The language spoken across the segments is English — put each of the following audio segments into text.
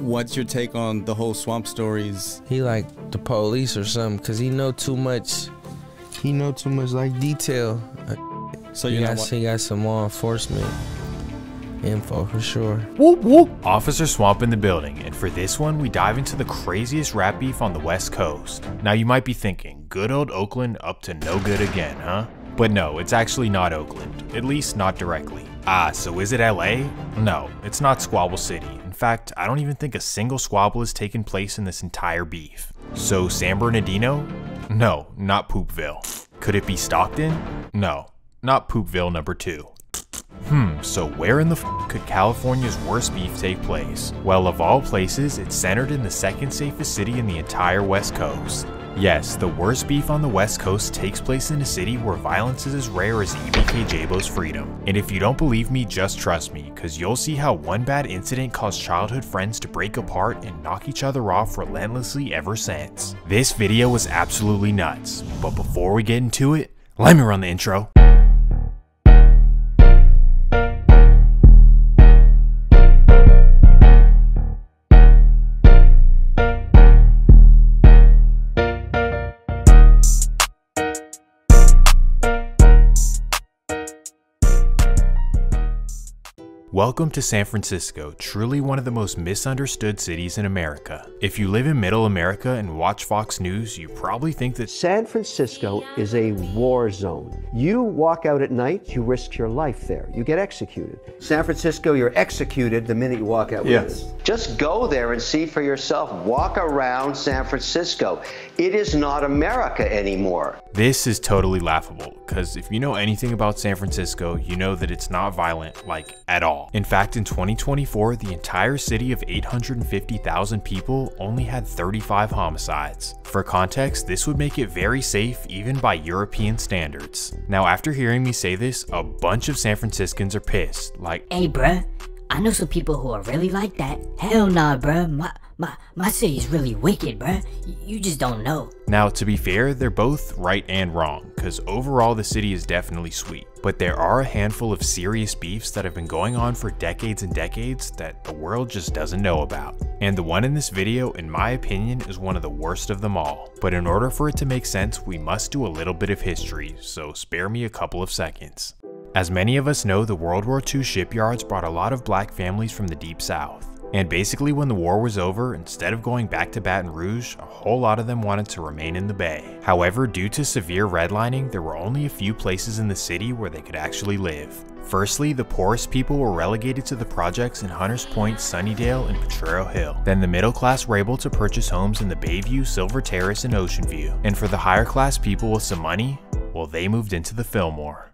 What's your take on the whole swamp stories? He like the police or something, cause he know too much. He know too much like detail. So he got some law enforcement info for sure. Whoop whoop. Officer Swamp in the building, and for this one we dive into the craziest rap beef on the West Coast. Now you might be thinking, good old Oakland up to no good again, huh? But no, it's actually not Oakland, at least not directly. Ah, so is it LA? No, it's not Squabble City. In fact, I don't even think a single squabble has taken place in this entire beef. So San Bernardino? No, not Poopville. Could it be Stockton? No, not Poopville number 2. So where in the f could California's worst beef take place? Well, of all places, it's centered in the second safest city in the entire West Coast. Yes, the worst beef on the West Coast takes place in a city where violence is as rare as EBK J-Bo's freedom. And if you don't believe me, just trust me, cause you'll see how one bad incident caused childhood friends to break apart and knock each other off relentlessly ever since. This video was absolutely nuts, but before we get into it, let me run the intro. Welcome to San Francisco, truly one of the most misunderstood cities in America. If you live in Middle America and watch Fox News, you probably think that San Francisco is a war zone. You walk out at night, you risk your life there. You get executed. San Francisco, you're executed the minute you walk out. Yes. Just go there and see for yourself. Walk around San Francisco. It is not America anymore. This is totally laughable, because if you know anything about San Francisco, you know that it's not violent, like, at all. In fact, in 2024, the entire city of 850,000 people only had 35 homicides. For context, this would make it very safe even by European standards. Now, after hearing me say this, a bunch of San Franciscans are pissed, like, hey bruh, I know some people who are really like that. Hell nah bruh, my city's really wicked bruh, you just don't know. Now, to be fair, they're both right and wrong, because overall the city is definitely sweet. But there are a handful of serious beefs that have been going on for decades and decades that the world just doesn't know about. And the one in this video, in my opinion, is one of the worst of them all. But in order for it to make sense, we must do a little bit of history, so spare me a couple of seconds. As many of us know, the World War II shipyards brought a lot of black families from the Deep South. And basically when the war was over, instead of going back to Baton Rouge, a whole lot of them wanted to remain in the Bay. However, due to severe redlining, there were only a few places in the city where they could actually live. Firstly, the poorest people were relegated to the projects in Hunters Point, Sunnydale, and Potrero Hill. Then the middle class were able to purchase homes in the Bayview, Silver Terrace, and Ocean View. And for the higher class people with some money, well, they moved into the Fillmoe.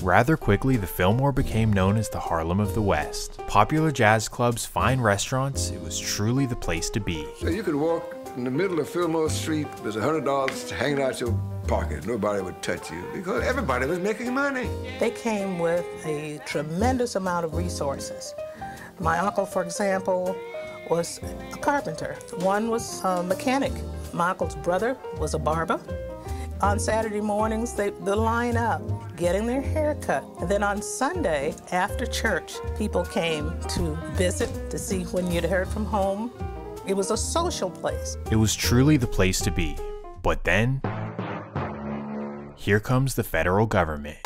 Rather quickly, the Fillmoe became known as the Harlem of the West. Popular jazz clubs, fine restaurants, it was truly the place to be. So you could walk in the middle of Fillmoe Street with $100 hanging out your pocket. Nobody would touch you because everybody was making money. They came with a tremendous amount of resources. My uncle, for example, was a carpenter. One was a mechanic. My uncle's brother was a barber. On Saturday mornings, they'd line up, getting their hair cut. And then on Sunday, after church, people came to visit, to see when you'd heard from home. It was a social place. It was truly the place to be. But then, here comes the federal government.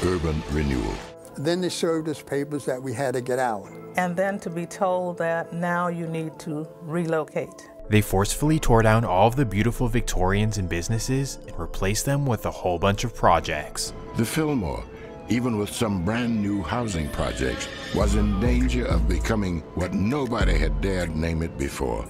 Urban renewal. Then they served us papers that we had to get out. And then to be told that now you need to relocate. They forcefully tore down all of the beautiful Victorians and businesses and replaced them with a whole bunch of projects. The Fillmoe, even with some brand new housing projects, was in danger of becoming what nobody had dared name it before,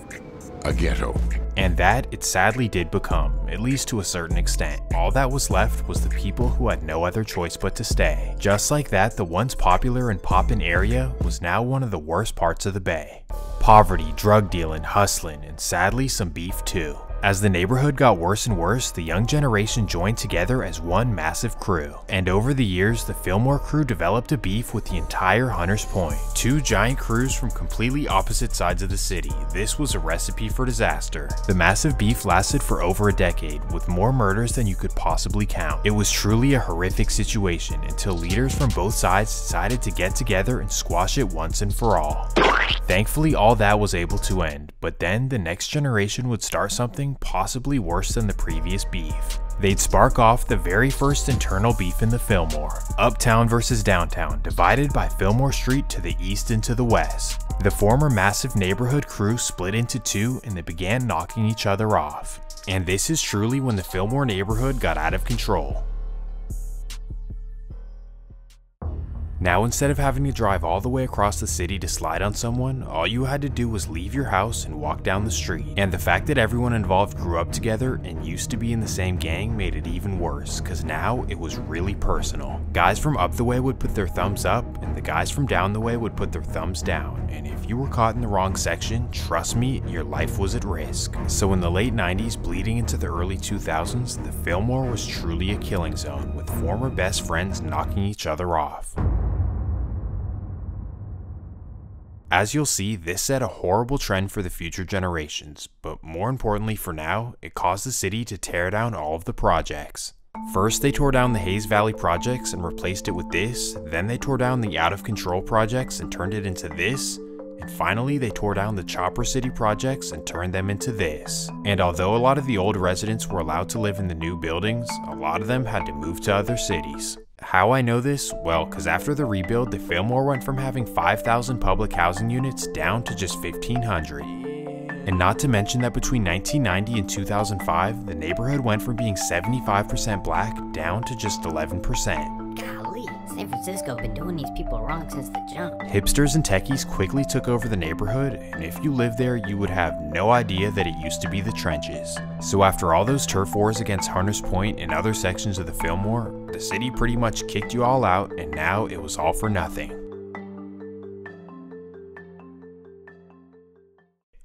a ghetto. And that it sadly did become, at least to a certain extent. All that was left was the people who had no other choice but to stay. Just like that, the once popular and poppin' area was now one of the worst parts of the Bay. Poverty, drug dealing, hustling, and sadly some beef too. As the neighborhood got worse and worse, the young generation joined together as one massive crew. And over the years, the Fillmoe crew developed a beef with the entire Hunters Point. Two giant crews from completely opposite sides of the city. This was a recipe for disaster. The massive beef lasted for over a decade, with more murders than you could possibly count. It was truly a horrific situation until leaders from both sides decided to get together and squash it once and for all. Thankfully, all that was able to end, but then the next generation would start something possibly worse than the previous beef. They'd spark off the very first internal beef in the Fillmoe, Uptown versus Downtown, divided by Fillmoe Street to the east and to the west. The former massive neighborhood crew split into two and they began knocking each other off. And this is truly when the Fillmoe neighborhood got out of control. Now, instead of having to drive all the way across the city to slide on someone, all you had to do was leave your house and walk down the street. And the fact that everyone involved grew up together and used to be in the same gang made it even worse, cause now it was really personal. Guys from up the way would put their thumbs up, and the guys from down the way would put their thumbs down. And if you were caught in the wrong section, trust me, your life was at risk. So in the late 90s bleeding into the early 2000s, the Fillmoe was truly a killing zone, with former best friends knocking each other off. As you'll see, this set a horrible trend for the future generations, but more importantly for now, it caused the city to tear down all of the projects. First, they tore down the Hayes Valley projects and replaced it with this, then they tore down the Out of Control projects and turned it into this, and finally they tore down the Chopper City projects and turned them into this. And although a lot of the old residents were allowed to live in the new buildings, a lot of them had to move to other cities. How I know this? Well, because after the rebuild, the Fillmoe went from having 5,000 public housing units down to just 1,500. And not to mention that between 1990 and 2005, the neighborhood went from being 75% black down to just 11%. Golly, San Francisco been doing these people wrong since the jump. Hipsters and techies quickly took over the neighborhood, and if you lived there, you would have no idea that it used to be the trenches. So after all those turf wars against Hunters Point and other sections of the Fillmoe, the city pretty much kicked you all out, and now it was all for nothing.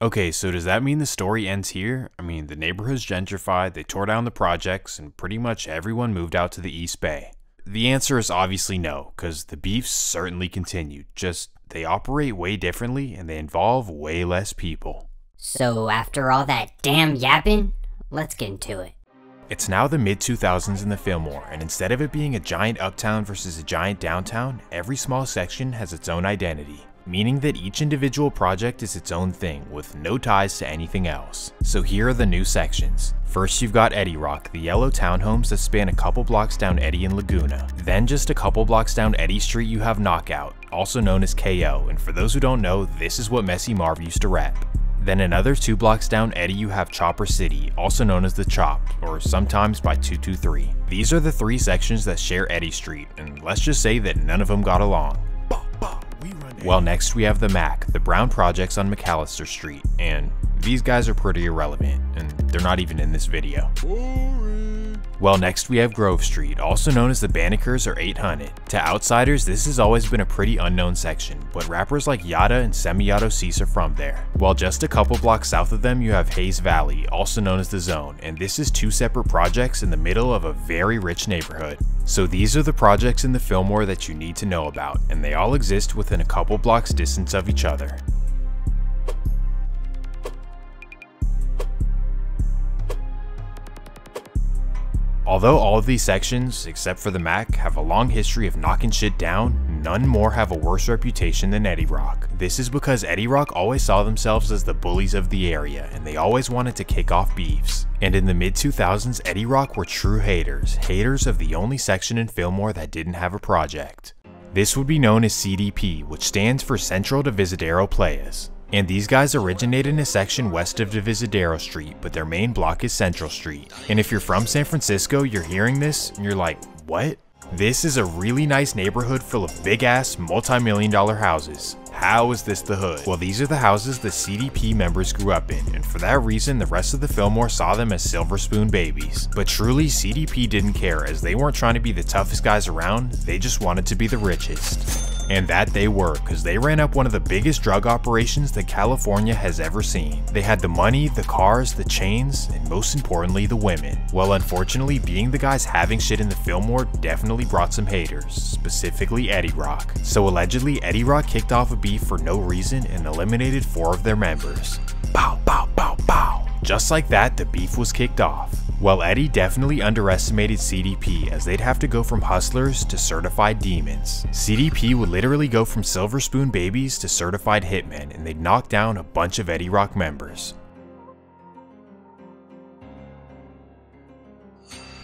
Okay, so does that mean the story ends here? I mean, the neighborhood's gentrified, they tore down the projects, and pretty much everyone moved out to the East Bay. The answer is obviously no, because the beefs certainly continued, just they operate way differently and they involve way less people. So after all that damn yapping, let's get into it. It's now the mid-2000s in the Fillmoe, and instead of it being a giant uptown versus a giant downtown, every small section has its own identity, meaning that each individual project is its own thing, with no ties to anything else. So here are the new sections. First, you've got Eddie Rock, the yellow townhomes that span a couple blocks down Eddy and Laguna. Then just a couple blocks down Eddy Street you have Knockout, also known as KO, and for those who don't know, this is what Messy Marv used to rep. Then another 2 blocks down Eddy you have Chopper City, also known as the Chop, or sometimes by 223. These are the 3 sections that share Eddy Street, and let's just say that none of them got along. Well, next we have the Mac, the brown projects on McAllister Street, and these guys are pretty irrelevant, and they're not even in this video. Well, next we have Grove Street, also known as the Banneker's or 800. To outsiders, this has always been a pretty unknown section, but rappers like Yada and Semi-Auto Cease are from there. While just a couple blocks south of them you have Hayes Valley, also known as the Zone, and this is 2 separate projects in the middle of a very rich neighborhood. So these are the projects in the Fillmoe that you need to know about, and they all exist within a couple blocks distance of each other. Although all of these sections, except for the Mac, have a long history of knocking shit down, none more have a worse reputation than Eddie Rock. This is because Eddie Rock always saw themselves as the bullies of the area, and they always wanted to kick off beefs. And in the mid-2000s, Eddie Rock were true haters of the only section in Fillmoe that didn't have a project. This would be known as CDP, which stands for Central Divisadero Playas. And these guys originate in a section west of Divisadero Street, but their main block is Central Street. And if you're from San Francisco, you're hearing this, and you're like, what? This is a really nice neighborhood full of big-ass, multi-million-dollar houses. How is this the hood? Well, these are the houses the CDP members grew up in, and for that reason, the rest of the Fillmoe saw them as silver spoon babies. But truly, CDP didn't care, as they weren't trying to be the toughest guys around, they just wanted to be the richest. And that they were, because they ran up one of the biggest drug operations that California has ever seen. They had the money, the cars, the chains, and most importantly, the women. Well, unfortunately, being the guys having shit in the Fillmoe definitely brought some haters, specifically Eddie Rock. So allegedly, Eddie Rock kicked off a beef for no reason and eliminated 4 of their members. Bow, bow, bow, bow. Just like that, the beef was kicked off. Well, Eddie definitely underestimated CDP, as they'd have to go from hustlers to certified demons. CDP would literally go from silver spoon babies to certified hitmen, and they'd knock down a bunch of Eddie Rock members.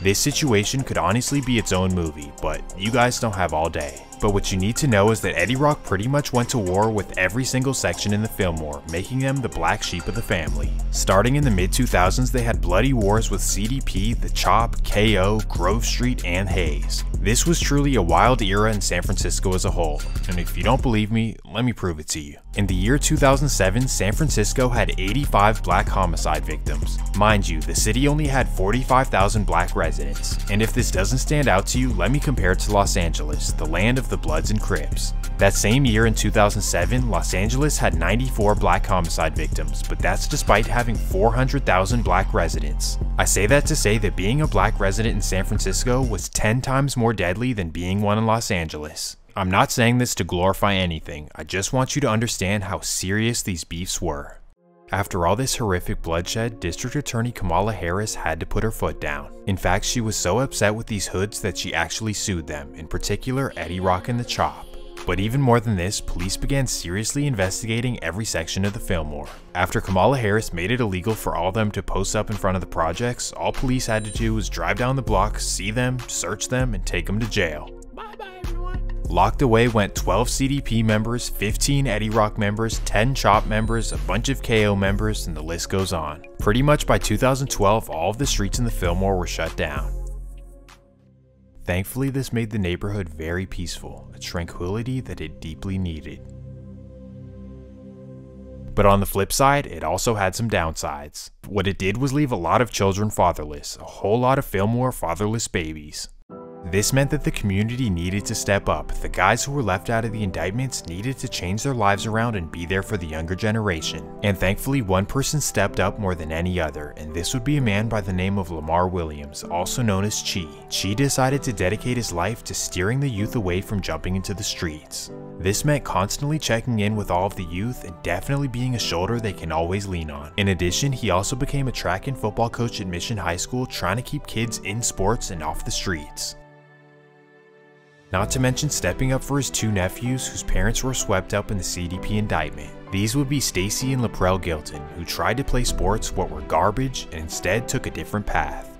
This situation could honestly be its own movie, but you guys don't have all day. But what you need to know is that Eddie Rock pretty much went to war with every single section in the Fillmoe, making them the black sheep of the family. Starting in the mid-2000s, they had bloody wars with CDP, The Chop, KO, Grove Street, and Hayes. This was truly a wild era in San Francisco as a whole, and if you don't believe me, let me prove it to you. In the year 2007, San Francisco had 85 black homicide victims. Mind you, the city only had 45,000 black residents. And if this doesn't stand out to you, let me compare it to Los Angeles, the land of the Bloods and Crips. That same year in 2007, Los Angeles had 94 black homicide victims, but that's despite having 400,000 black residents. I say that to say that being a black resident in San Francisco was 10 times more deadly than being one in Los Angeles. I'm not saying this to glorify anything, I just want you to understand how serious these beefs were. After all this horrific bloodshed, District Attorney Kamala Harris had to put her foot down. In fact, she was so upset with these hoods that she actually sued them, in particular Eddie Rock and The Chop. But even more than this, police began seriously investigating every section of the Fillmoe. After Kamala Harris made it illegal for all of them to post up in front of the projects, all police had to do was drive down the block, see them, search them, and take them to jail. Locked away went 12 CDP members, 15 Eddie Rock members, 10 Chop members, a bunch of KO members, and the list goes on. Pretty much by 2012, all of the streets in the Fillmoe were shut down. Thankfully, this made the neighborhood very peaceful, a tranquility that it deeply needed. But on the flip side, it also had some downsides. What it did was leave a lot of children fatherless, a whole lot of Fillmoe fatherless babies. This meant that the community needed to step up. The guys who were left out of the indictments needed to change their lives around and be there for the younger generation. And thankfully, one person stepped up more than any other, and this would be a man by the name of Lamar Williams, also known as Chi. Chi decided to dedicate his life to steering the youth away from jumping into the streets. This meant constantly checking in with all of the youth and definitely being a shoulder they can always lean on. In addition, he also became a track and football coach at Mission High School, trying to keep kids in sports and off the streets. Not to mention stepping up for his 2 nephews whose parents were swept up in the CDP indictment. These would be Stacy and Laprel Gilton, who tried to play sports what were garbage and instead took a different path.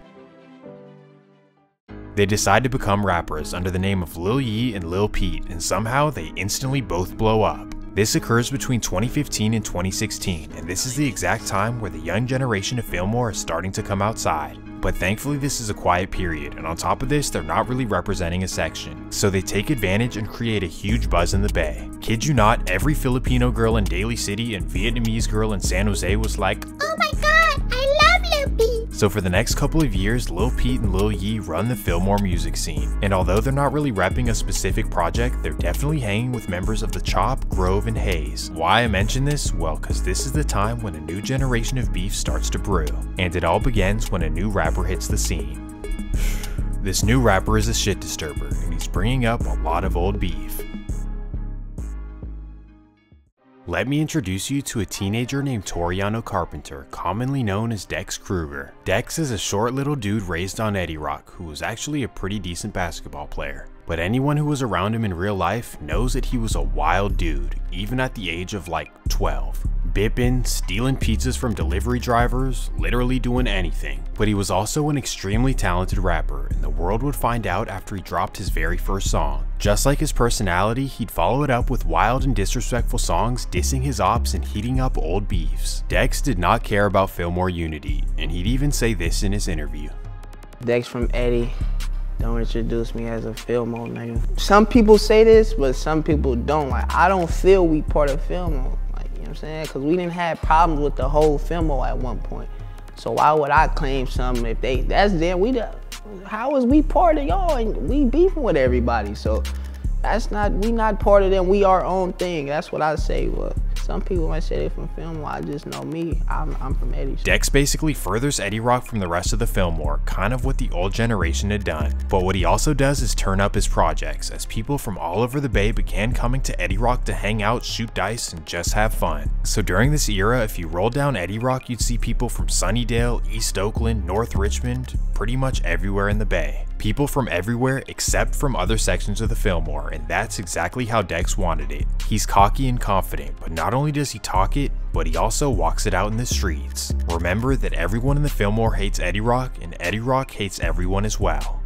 They decide to become rappers under the name of Lil Yee and Lil Peep, and somehow they instantly both blow up. This occurs between 2015 and 2016, and this is the exact time where the young generation of Fillmoe are starting to come outside. But thankfully this is a quiet period, and on top of this, they're not really representing a section. So they take advantage and create a huge buzz in the Bay. Kid you not, every Filipino girl in Daly City and Vietnamese girl in San Jose was like, "Oh my god, I love Lil Peep." So for the next couple of years, Lil Peep and Lil Yee run the Fillmoe music scene. And although they're not really repping a specific project, they're definitely hanging with members of The Chop, Grove, and Hayes. Why I mention this? Well, cause this is the time when a new generation of beef starts to brew. And it all begins when a new rapper hits the scene. This new rapper is a shit disturber, and he's bringing up a lot of old beef. Let me introduce you to a teenager named Toriano Carpenter, commonly known as Dex Krueger. Dex is a short little dude raised on Eddie Rock, who was actually a pretty decent basketball player. But anyone who was around him in real life knows that he was a wild dude, even at the age of like 12. Bippin', stealing pizzas from delivery drivers, literally doing anything. But he was also an extremely talented rapper, and the world would find out after he dropped his very first song. Just like his personality, he'd follow it up with wild and disrespectful songs, dissing his ops and heating up old beefs. Dex did not care about Fillmoe unity, and he'd even say this in his interview. Dex from Eddie. Don't introduce me as a Fillmoe nigga. Some people say this, but some people don't. Like, I don't feel we part of Fillmoe. Like, you know what I'm saying? Because we didn't have problems with the whole Fillmoe at one point. So why would I claim something if that's them? How is we part of y'all and we beefing with everybody? So we not part of them. We our own thing. That's what I say. Well, some people might say they from Fillmoe. I just know me. I'm from Eddie. Dex basically furthers Eddie Rock from the rest of the Fillmore, kind of what the old generation had done. But what he also does is turn up his projects, as people from all over the Bay began coming to Eddie Rock to hang out, shoot dice, and just have fun. So during this era, if you rolled down Eddie Rock, you'd see people from Sunnydale, East Oakland, North Richmond, pretty much everywhere in the Bay. People from everywhere except from other sections of the Fillmore, and that's exactly how Dex wanted it. He's cocky and confident, but not only does he talk it, but he also walks it out in the streets. Remember that everyone in the Fillmore hates Eddie Rock, and Eddie Rock hates everyone as well.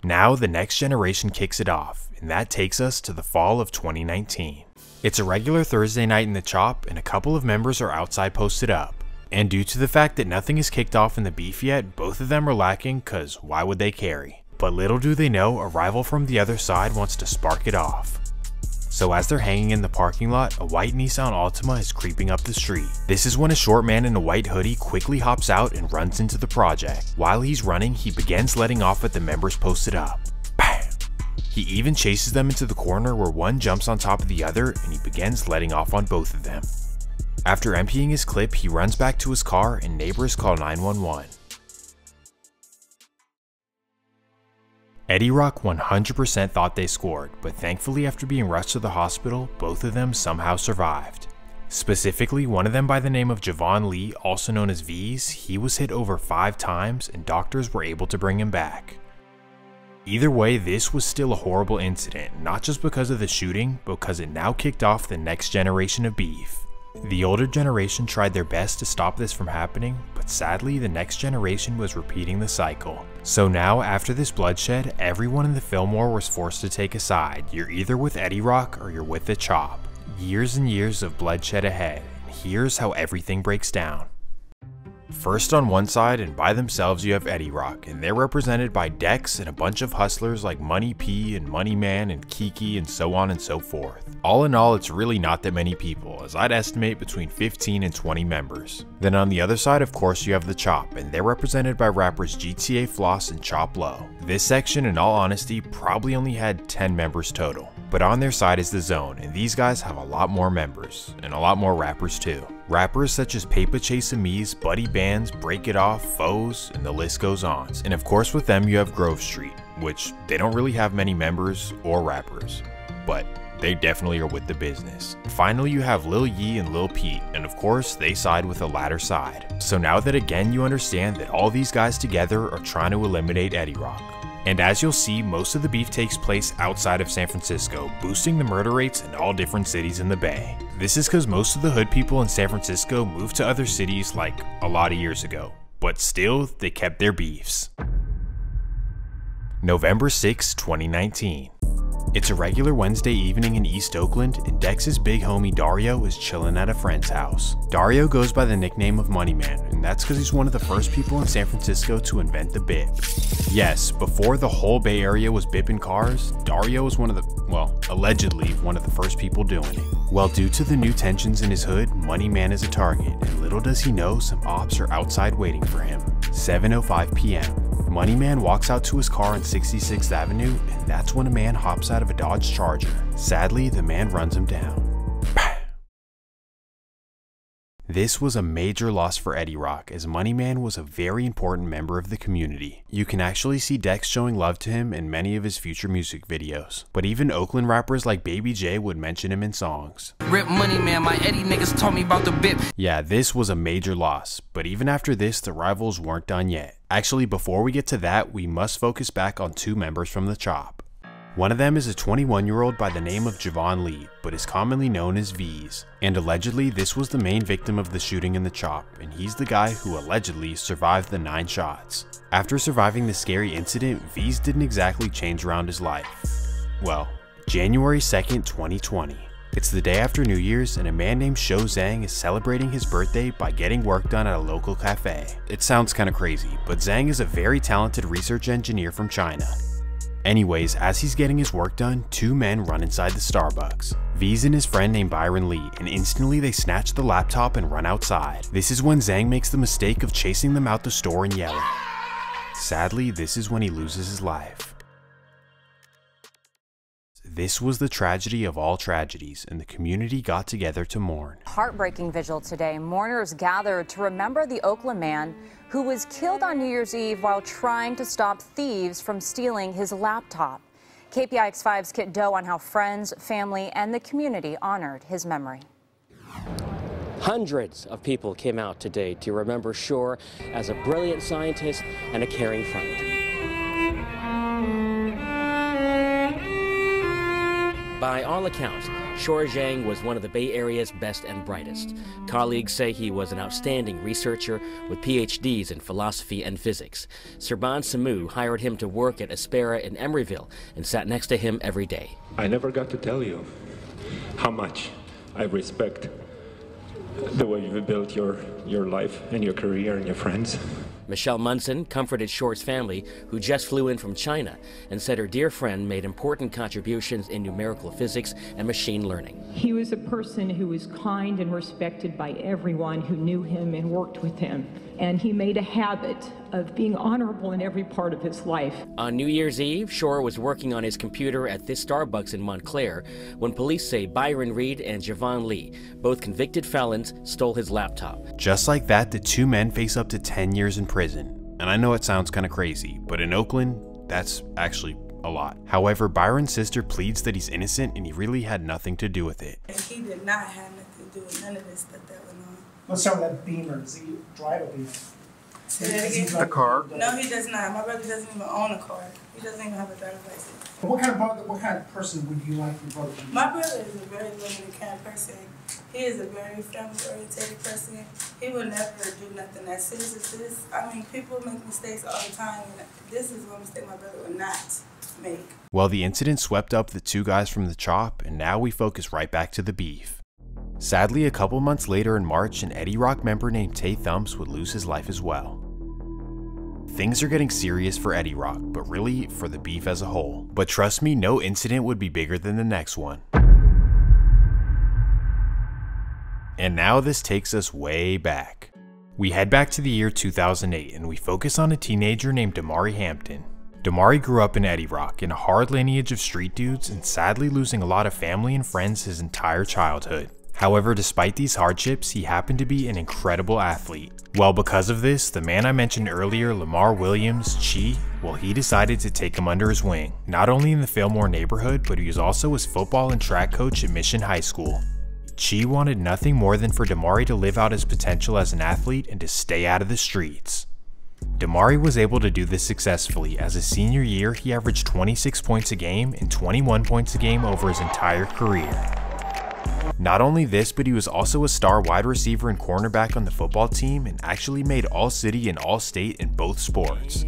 Now the next generation kicks it off, and that takes us to the fall of 2019. It's a regular Thursday night in the Chop, and a couple of members are outside posted up. And due to the fact that nothing is kicked off in the beef yet, both of them are lacking, cause why would they carry? But little do they know, a rival from the other side wants to spark it off. So as they're hanging in the parking lot, a white Nissan Altima is creeping up the street. This is when a short man in a white hoodie quickly hops out and runs into the project. While he's running, he begins letting off at the members posted up. Bam! He even chases them into the corner where one jumps on top of the other, and he begins letting off on both of them. After emptying his clip, he runs back to his car and neighbors call 911. Eddie Rock 100% thought they scored, but thankfully after being rushed to the hospital, both of them somehow survived. Specifically, one of them by the name of Javon Lee, also known as V's, he was hit over 5 times and doctors were able to bring him back. Either way, this was still a horrible incident, not just because of the shooting, but because it now kicked off the next generation of beef. The older generation tried their best to stop this from happening, but sadly the next generation was repeating the cycle. So now, after this bloodshed, everyone in the Fillmore was forced to take a side. You're either with Eddie Rock or you're with the Chop. Years and years of bloodshed ahead, and here's how everything breaks down. First on one side and by themselves you have Eddie Rock, and they're represented by Dex and a bunch of hustlers like Money P and Money Man and Kiki and so on and so forth. All in all, it's really not that many people, as I'd estimate between 15 and 20 members. Then on the other side, of course, you have the Chop, and they're represented by rappers GTA Floss and Chop Low. This section, in all honesty, probably only had 10 members total. But on their side is the Zone, and these guys have a lot more members, and a lot more rappers too. Rappers such as Paper Chase Amise, Buddy Bands, Break It Off, Foes, and the list goes on. And of course with them you have Grove Street, which they don't really have many members or rappers, but they definitely are with the business. Finally you have Lil Yee and Lil Peep, and of course they side with the latter side. So now that again you understand that all these guys together are trying to eliminate Eddie Rock. And as you'll see, most of the beef takes place outside of San Francisco, boosting the murder rates in all different cities in the Bay. This is because most of the hood people in San Francisco moved to other cities like a lot of years ago, but still, they kept their beefs. November 6, 2019. It's a regular Wednesday evening in East Oakland, and Dex's big homie Dario is chilling at a friend's house. Dario goes by the nickname of Money Man, and that's because he's one of the first people in San Francisco to invent the bip. Yes, before the whole Bay Area was bipping cars, Dario was allegedly one of the first people doing it. Well, due to the new tensions in his hood, Money Man is a target, and little does he know some ops are outside waiting for him. 7:05 p.m. Money Man walks out to his car on 66th Avenue, and that's when a man hops out of a Dodge Charger. Sadly, the man runs him down. This was a major loss for Eddie Rock, as Money Man was a very important member of the community. You can actually see Dex showing love to him in many of his future music videos, but even Oakland rappers like Baby J would mention him in songs. Rip Money Man, my Eddie niggas told me about the bip. Yeah, this was a major loss, but even after this, the rivals weren't done yet. Actually, before we get to that, we must focus back on 2 members from the Chop. One of them is a 21-year-old by the name of Javon Lee, but is commonly known as V's. And allegedly, this was the main victim of the shooting in the Chop, and he's the guy who allegedly survived the 9 shots. After surviving the scary incident, V's didn't exactly change around his life. Well, January 2nd, 2020. It's the day after New Year's, and a man named Shuo Zeng is celebrating his birthday by getting work done at a local cafe. It sounds kinda crazy, but Zeng is a very talented research engineer from China. Anyways, as he's getting his work done, 2 men run inside the Starbucks. V's and his friend named Byron Lee, and instantly they snatch the laptop and run outside. This is when Zeng makes the mistake of chasing them out the store and yelling. Sadly, this is when he loses his life. This was the tragedy of all tragedies, and the community got together to mourn. Heartbreaking vigil today. Mourners gathered to remember the Oakland man who was killed on New Year's Eve while trying to stop thieves from stealing his laptop. KPIX5's Kit Doe on how friends, family, and the community honored his memory. Hundreds of people came out today to remember Shuo as a brilliant scientist and a caring friend. By all accounts, Shuo Zeng was one of the Bay Area's best and brightest. Colleagues say he was an outstanding researcher with PhDs in philosophy and physics. Serban Samu hired him to work at Aspera in Emeryville and sat next to him every day. I never got to tell you how much I respect the way you've built your life and your career and your friends. Michelle Munson comforted Shuo's family, who just flew in from China, and said her dear friend made important contributions in numerical physics and machine learning. He was a person who was kind and respected by everyone who knew him and worked with him. And he made a habit of being honorable in every part of his life. On New Year's Eve, Shuo was working on his computer at this Starbucks in Montclair when police say Byron Reed and Javon Lee, both convicted felons, stole his laptop. Just like that, the two men face up to 10 years in prison. And I know it sounds kind of crazy, but in Oakland, that's actually a lot. However, Byron's sister pleads that he's innocent and he really had nothing to do with it. He did not have nothing to do with none of this stuff that went on. Let's start with that Beamer. Does he drive a Beamer? Say that again? A car? No, he does not. My brother doesn't even own a car. He doesn't even have a driver's license. What kind of person would you like your brother to be? My brother is a very limited kind of person. He is a very family-oriented person. He will never do nothing as serious as this. I mean, people make mistakes all the time, and this is one mistake my brother would not make. Well, the incident swept up the two guys from the chop, and now we focus right back to the beef. Sadly, a couple months later in March, an Eddie Rock member named Tay Thumps would lose his life as well. Things are getting serious for Eddie Rock, but really for the beef as a whole. But trust me, no incident would be bigger than the next one. And now this takes us way back. We head back to the year 2008 and we focus on a teenager named Damari Hampton. Damari grew up in Eddie Rock in a hard lineage of street dudes and sadly losing a lot of family and friends his entire childhood. However, despite these hardships, he happened to be an incredible athlete. Well, because of this, the man I mentioned earlier, Lamar Williams, Chi, well, he decided to take him under his wing, not only in the Fillmoe neighborhood, but he was also his football and track coach at Mission High School. Chi wanted nothing more than for Damari to live out his potential as an athlete and to stay out of the streets. Damari was able to do this successfully. As his senior year, he averaged 26 points a game and 21 points a game over his entire career. Not only this, but he was also a star wide receiver and cornerback on the football team and actually made All-City and All-State in both sports.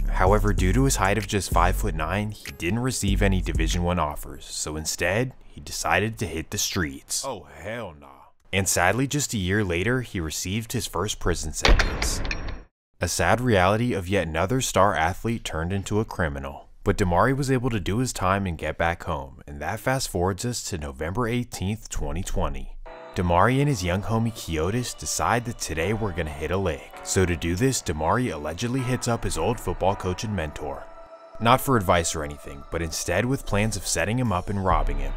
However, due to his height of just 5'9", he didn't receive any Division I offers, so instead, he decided to hit the streets. Oh hell nah. And sadly, just a year later, he received his first prison sentence. A sad reality of yet another star athlete turned into a criminal. But Damari was able to do his time and get back home, and that fast forwards us to November 18th, 2020. Damari and his young homie Kyotis decide that today we're gonna hit a lick. So to do this, Damari allegedly hits up his old football coach and mentor. Not for advice or anything, but instead with plans of setting him up and robbing him.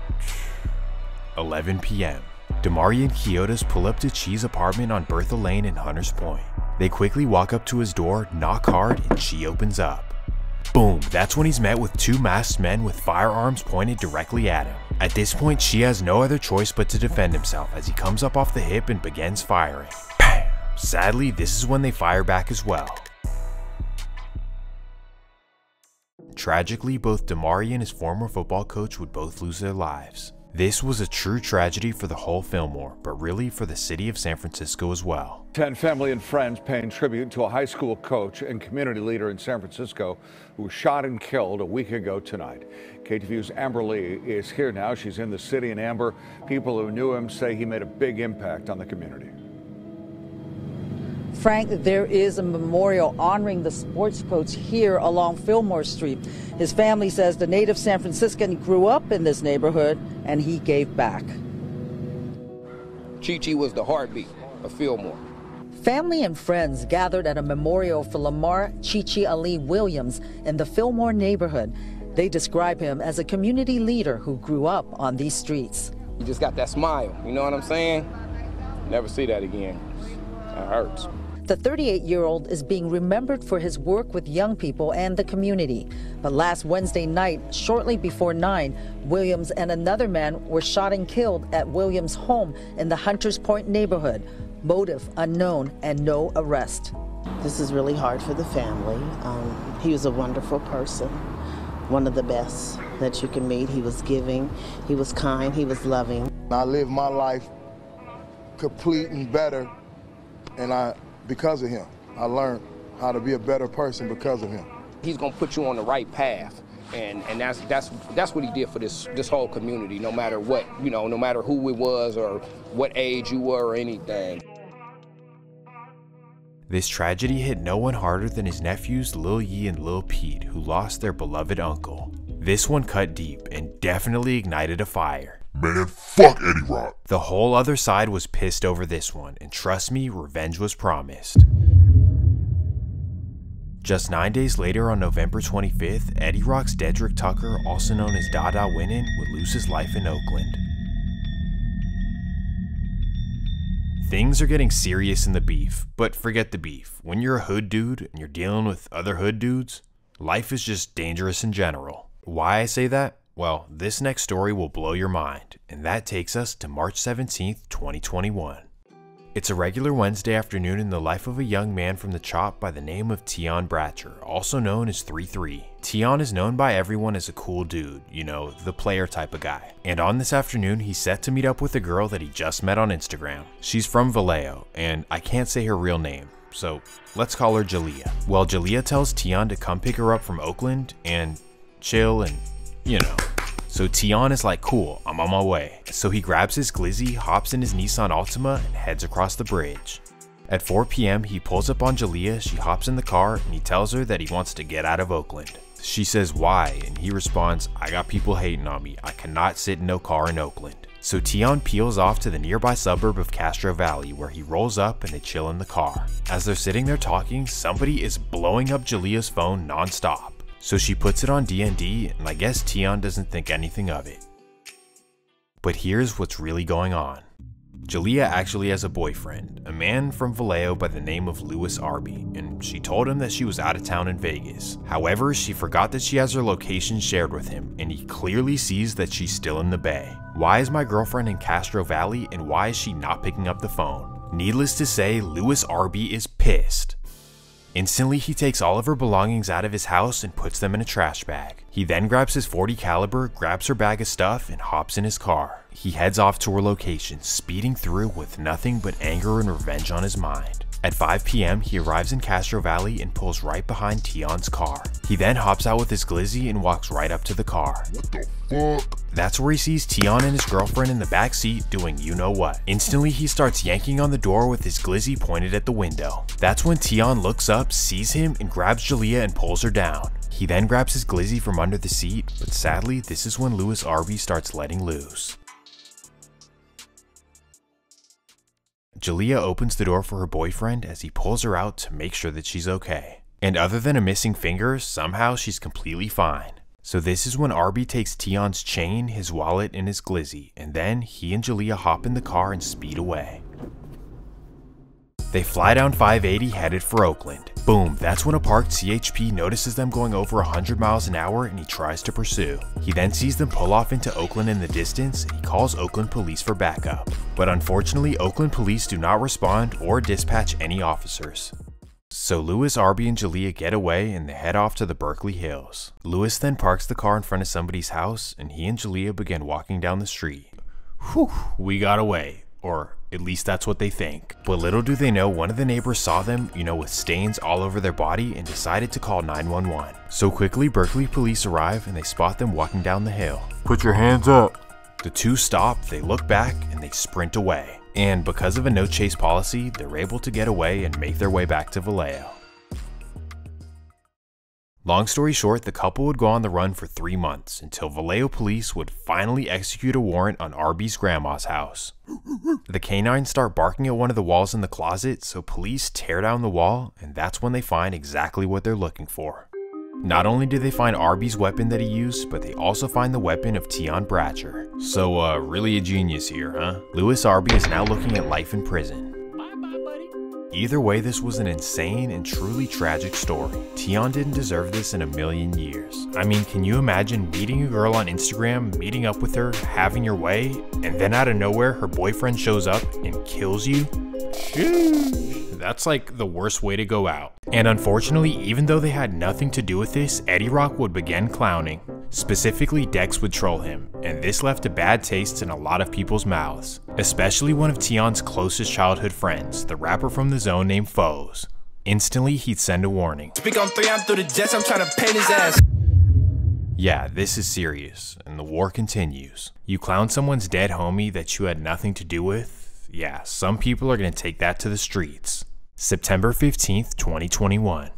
11 p.m. Damari and Kyotis pull up to Chi's apartment on Bertha Lane in Hunters Point. They quickly walk up to his door, knock hard, and Chi opens up. Boom, that's when he's met with two masked men with firearms pointed directly at him. At this point, Chi has no other choice but to defend himself as he comes up off the hip and begins firing. Bam! Sadly, this is when they fire back as well. Tragically, both Damari and his former football coach would both lose their lives. This was a true tragedy for the whole Fillmoe, but really for the city of San Francisco as well. 10 family and friends paying tribute to a high school coach and community leader in San Francisco who was shot and killed a week ago tonight. KTVU's Amber Lee is here now. She's in the city, and Amber, people who knew him say he made a big impact on the community. Frank, there is a memorial honoring the sports coach here along Fillmore Street. His family says the native San Franciscan grew up in this neighborhood and he gave back. Chi was the heartbeat of Fillmore. Family and friends gathered at a memorial for Lamar Chi Ali Williams in the Fillmore neighborhood. They describe him as a community leader who grew up on these streets. You just got that smile, you know what I'm saying? Never see that again. That hurts. The 38-year-old is being remembered for his work with young people and the community. But last Wednesday night, shortly before 9, Williams and another man were shot and killed at Williams' home in the Hunters Point neighborhood. Motive unknown and no arrest. This is really hard for the family. He was a wonderful person, one of the best that you can meet. He was giving, he was kind, he was loving. I lived my life complete and better, and because of him. I learned how to be a better person because of him. He's gonna put you on the right path, and that's what he did for this whole community, no matter what, you know, no matter who it was or what age you were or anything. This tragedy hit no one harder than his nephews Lil Yee and Lil Pete, who lost their beloved uncle. This one cut deep and definitely ignited a fire. Man, fuck Eddie Rock. The whole other side was pissed over this one, and trust me, revenge was promised. Just 9 days later, on November 25th, Eddie Rock's Dedrick Tucker, also known as Dada Winnin, would lose his life in Oakland. Things are getting serious in the beef, but forget the beef. When you're a hood dude and you're dealing with other hood dudes, life is just dangerous in general. Why I say that? Well, this next story will blow your mind, and that takes us to March 17th, 2021. It's a regular Wednesday afternoon in the life of a young man from the Chop by the name of Tyon Bratcher, also known as 3-3. Tyon is known by everyone as a cool dude, you know, the player type of guy. And on this afternoon, he's set to meet up with a girl that he just met on Instagram. She's from Vallejo, and I can't say her real name, so let's call her Jalea. Well, Jalea tells Tyon to come pick her up from Oakland and chill and, you know. So Tyon is like, cool, I'm on my way. So he grabs his glizzy, hops in his Nissan Altima, and heads across the bridge. At 4 p.m, he pulls up on Jalea, she hops in the car, and he tells her that he wants to get out of Oakland. She says, why? And he responds, I got people hating on me. I cannot sit in no car in Oakland. So Tyon peels off to the nearby suburb of Castro Valley, where he rolls up and they chill in the car. As they're sitting there talking, somebody is blowing up Jalea's phone non-stop. So she puts it on DND, and I guess Tyon doesn't think anything of it. But here's what's really going on. Jalea actually has a boyfriend, a man from Vallejo by the name of Louis Arby, and she told him that she was out of town in Vegas. However, she forgot that she has her location shared with him, and he clearly sees that she's still in the Bay. Why is my girlfriend in Castro Valley, and why is she not picking up the phone? Needless to say, Louis Arby is pissed. Instantly, he takes all of her belongings out of his house and puts them in a trash bag. He then grabs his .40 caliber, grabs her bag of stuff, and hops in his car. He heads off to her location, speeding through with nothing but anger and revenge on his mind. At 5 p.m, he arrives in Castro Valley and pulls right behind Tyon's car. He then hops out with his glizzy and walks right up to the car. What the fuck? That's where he sees Tyon and his girlfriend in the back seat doing you know what. Instantly, he starts yanking on the door with his glizzy pointed at the window. That's when Tyon looks up, sees him, and grabs Jalea and pulls her down. He then grabs his glizzy from under the seat, but sadly, this is when Louis Arby starts letting loose. Jalea opens the door for her boyfriend as he pulls her out to make sure that she's okay. And other than a missing finger, somehow she's completely fine. So this is when Arby takes Tyon's chain, his wallet, and his glizzy, and then he and Jalea hop in the car and speed away. They fly down 580 headed for Oakland. Boom, that's when a parked CHP notices them going over 100 miles an hour and he tries to pursue. He then sees them pull off into Oakland in the distance and he calls Oakland police for backup. But unfortunately, Oakland police do not respond or dispatch any officers. So Louis, Arby, and Jalea get away and they head off to the Berkeley Hills. Louis then parks the car in front of somebody's house and he and Jalea begin walking down the street. Whew, we got away. Or at least that's what they think. But little do they know, one of the neighbors saw them, you know, with stains all over their body and decided to call 911. So quickly, Berkeley police arrive and they spot them walking down the hill. Put your hands up. The two stop, they look back, and they sprint away. And because of a no chase policy, they're able to get away and make their way back to Vallejo. Long story short, the couple would go on the run for 3 months until Vallejo police would finally execute a warrant on Arby's grandma's house. The canines start barking at one of the walls in the closet, so police tear down the wall, and that's when they find exactly what they're looking for. Not only did they find Arby's weapon that he used, but they also find the weapon of Tyon Bratcher. So, really a genius here, huh? Louis Arby is now looking at life in prison. Either way, this was an insane and truly tragic story. Tyon didn't deserve this in a million years. I mean, can you imagine meeting a girl on Instagram, meeting up with her, having your way, and then out of nowhere her boyfriend shows up and kills you? That's like the worst way to go out. And unfortunately, even though they had nothing to do with this, Eddie Rock would begin clowning. Specifically, Dex would troll him, and this left a bad taste in a lot of people's mouths. Especially one of Tyon's closest childhood friends, the rapper from the zone named Foes. Instantly, he'd send a warning. Speak on 3, I'm through the jets, I'm trying to paint his ass. Yeah, this is serious, and the war continues. You clown someone's dead homie that you had nothing to do with? Yeah, some people are gonna take that to the streets. September 15th, 2021.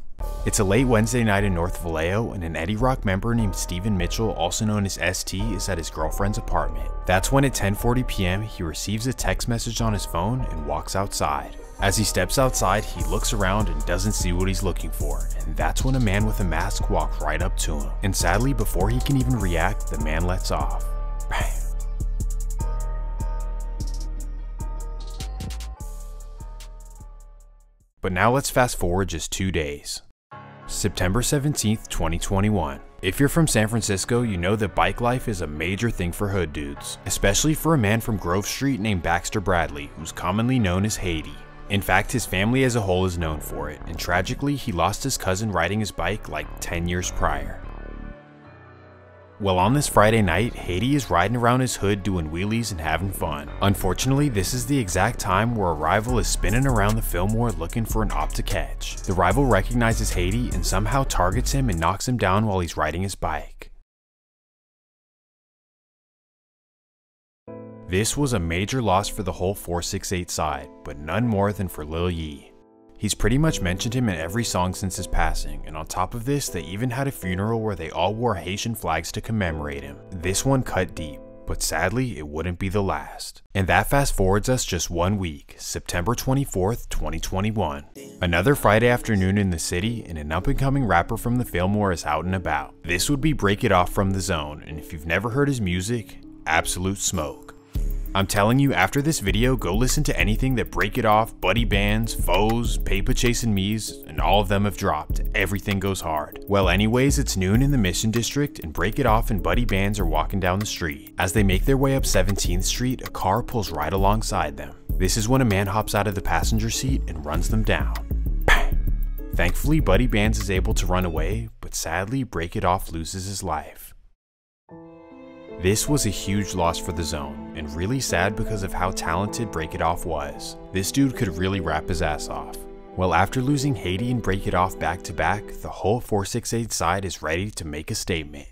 It's a late Wednesday night in North Vallejo, and an Eddie Rock member named Steven Mitchell, also known as ST, is at his girlfriend's apartment. That's when at 10:40 p.m. he receives a text message on his phone and walks outside. As he steps outside, he looks around and doesn't see what he's looking for, and that's when a man with a mask walks right up to him. And sadly, before he can even react, the man lets off. Bam. But now let's fast forward just 2 days. September 17th, 2021. If you're from San Francisco, you know that bike life is a major thing for hood dudes, especially for a man from Grove Street named Baxter Bradley, who's commonly known as Haiti. In fact, his family as a whole is known for it, and tragically, he lost his cousin riding his bike like 10 years prior. Well, on this Friday night, Haiti is riding around his hood doing wheelies and having fun. Unfortunately, this is the exact time where a rival is spinning around the Fillmoe looking for an op to catch. The rival recognizes Haiti and somehow targets him and knocks him down while he's riding his bike. This was a major loss for the whole 468 side, but none more than for Lil Yee. He's pretty much mentioned him in every song since his passing, and on top of this, they even had a funeral where they all wore Haitian flags to commemorate him. This one cut deep, but sadly, it wouldn't be the last. And that fast forwards us just 1 week, September 24th, 2021. Another Friday afternoon in the city, and an up-and-coming rapper from the Fillmoe is out and about. This would be Break It Off from the Zone, and if you've never heard his music, absolute smoke. I'm telling you, after this video, go listen to anything that Break It Off, Buddy Bands, Foes, Paper Chasin' Me's, and all of them have dropped. Everything goes hard. Well, anyways, it's noon in the Mission District, and Break It Off and Buddy Bands are walking down the street. As they make their way up 17th Street, a car pulls right alongside them. This is when a man hops out of the passenger seat and runs them down. Bang! Thankfully, Buddy Bands is able to run away, but sadly, Break It Off loses his life. This was a huge loss for the zone, and really sad because of how talented Break It Off was. This dude could really rap his ass off. Well, after losing Haiti and Break It Off back to back, the whole 468 side is ready to make a statement.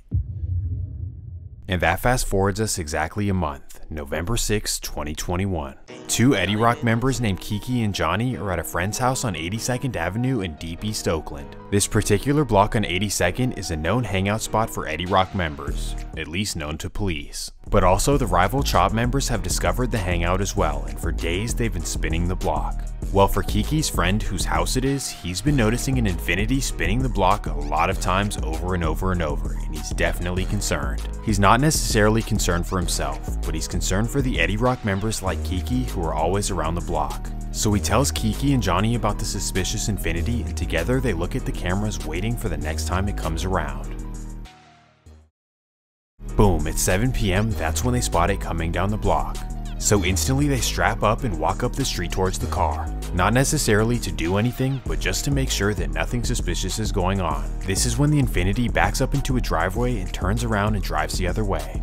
And that fast forwards us exactly a month, November 6, 2021. Two Eddie Rock members named Kiki and Johnny are at a friend's house on 82nd Avenue in Deep East Oakland. This particular block on 82nd is a known hangout spot for Eddie Rock members, at least known to police. But also the rival Chop members have discovered the hangout as well, and for days they've been spinning the block. Well, for Kiki's friend whose house it is, he's been noticing an infinity spinning the block a lot of times over and over and over, and he's definitely concerned. He's not necessarily concerned for himself, but he's concerned for the Eddie Rock members like Kiki who are always around the block. So he tells Kiki and Johnny about the suspicious infinity, and together they look at the cameras waiting for the next time it comes around. Boom, at 7 p.m, that's when they spot it coming down the block. So instantly they strap up and walk up the street towards the car. Not necessarily to do anything, but just to make sure that nothing suspicious is going on. This is when the Infinity backs up into a driveway and turns around and drives the other way.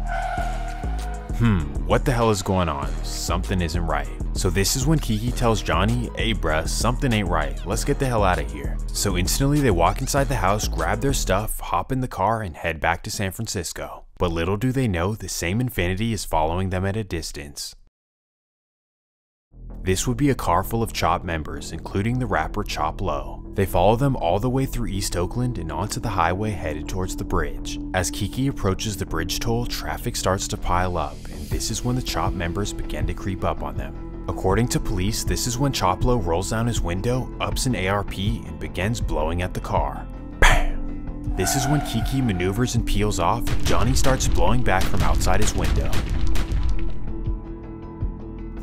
What the hell is going on? Something isn't right. So this is when Kiki tells Johnny, hey bruh, something ain't right, let's get the hell out of here. So instantly they walk inside the house, grab their stuff, hop in the car, and head back to San Francisco. But little do they know, the same Infinity is following them at a distance. This would be a car full of Chop members, including the rapper Chop Low. They follow them all the way through East Oakland and onto the highway headed towards the bridge. As Kiki approaches the bridge toll, traffic starts to pile up, and this is when the Chop members begin to creep up on them. According to police, this is when Chop Low rolls down his window, ups an ARP, and begins blowing at the car. Bam! This is when Kiki maneuvers and peels off, and Johnny starts blowing back from outside his window.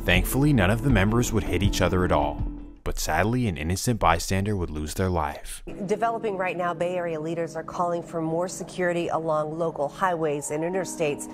Thankfully, none of the members would hit each other at all, but sadly, an innocent bystander would lose their life. Developing right now, Bay Area leaders are calling for more security along local highways and interstates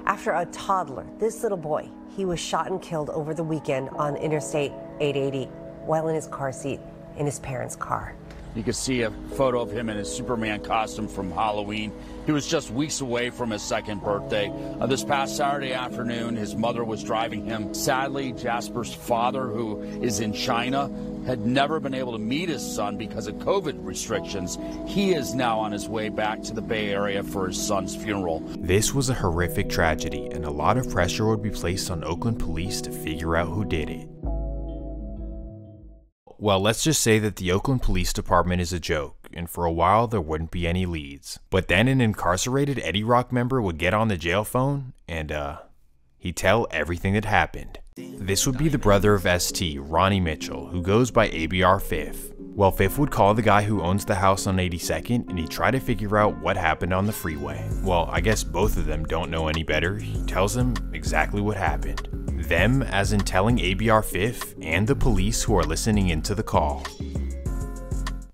after a toddler, this little boy, he was shot and killed over the weekend on Interstate 880 while in his car seat in his parents' car. You can see a photo of him in his Superman costume from Halloween. He was just weeks away from his second birthday. This past Saturday afternoon, his mother was driving him. Sadly, Jasper's father, who is in China, had never been able to meet his son because of COVID restrictions. He is now on his way back to the Bay Area for his son's funeral. This was a horrific tragedy, and a lot of pressure would be placed on Oakland police to figure out who did it. Well, let's just say that the Oakland Police Department is a joke, and for a while there wouldn't be any leads. But then an incarcerated Eddie Rock member would get on the jail phone, and he'd tell everything that happened. This would be the brother of ST, Ronnie Mitchell, who goes by ABR Fifth. Well, Fifth would call the guy who owns the house on 82nd, and he'd try to figure out what happened on the freeway. Well, I guess both of them don't know any better. He tells them exactly what happened. Them as in telling ABR Fifth and the police who are listening into the call.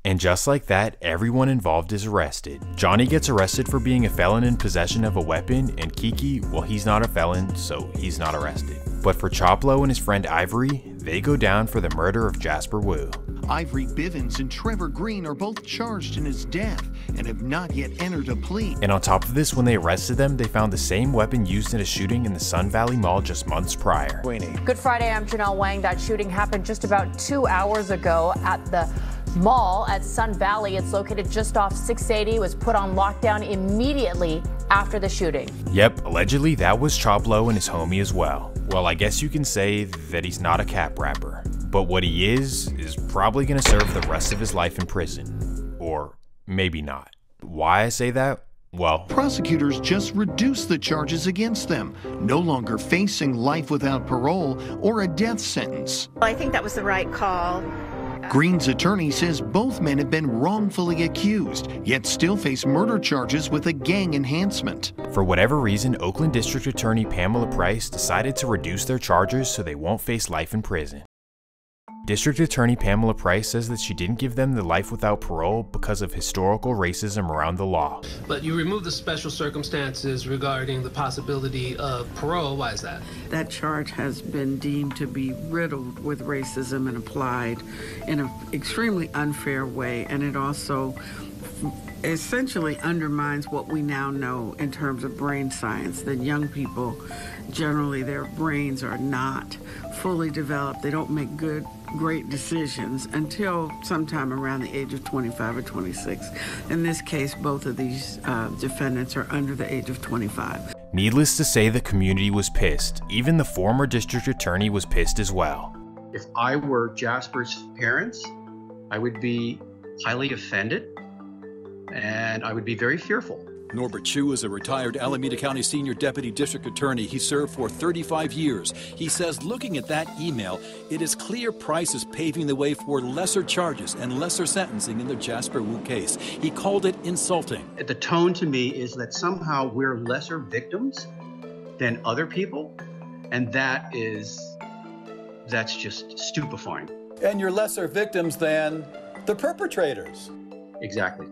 And just like that, everyone involved is arrested. Johnny gets arrested for being a felon in possession of a weapon, and Kiki, well, he's not a felon, so he's not arrested. But for Choplo and his friend Ivory, they go down for the murder of Jasper Wu. Ivory Bivens and Trevor Green are both charged in his death and have not yet entered a plea. And on top of this, when they arrested them, they found the same weapon used in a shooting in the Sun Valley Mall just months prior. Good Friday, I'm Janelle Wang. That shooting happened just about 2 hours ago at the mall at Sun Valley. It's located just off 680. It was put on lockdown immediately after the shooting. Yep, allegedly that was Choplo and his homie as well. Well, I guess you can say that he's not a cap rapper. But what he is probably going to serve the rest of his life in prison. Or maybe not. Why I say that? Well, prosecutors just reduced the charges against them, no longer facing life without parole or a death sentence. I think that was the right call. Green's attorney says both men have been wrongfully accused, yet still face murder charges with a gang enhancement. For whatever reason, Oakland District Attorney Pamela Price decided to reduce their charges so they won't face life in prison. District Attorney Pamela Price says that she didn't give them the life without parole because of historical racism around the law. But you remove the special circumstances regarding the possibility of parole. Why is that? That charge has been deemed to be riddled with racism and applied in an extremely unfair way, and it also essentially undermines what we now know in terms of brain science, that young people, generally their brains are not fully developed. They don't make great decisions until sometime around the age of 25 or 26. In this case, both of these defendants are under the age of 25. Needless to say, the community was pissed. Even the former district attorney was pissed as well. If I were Jasper's parents, I would be highly offended and I would be very fearful. Norbert Chu is a retired Alameda County Senior Deputy District Attorney. He served for 35 years. He says looking at that email, it is clear Price is paving the way for lesser charges and lesser sentencing in the Jasper Wu case. He called it insulting. The tone to me is that somehow we're lesser victims than other people, and that's just stupefying. And you're lesser victims than the perpetrators. Exactly.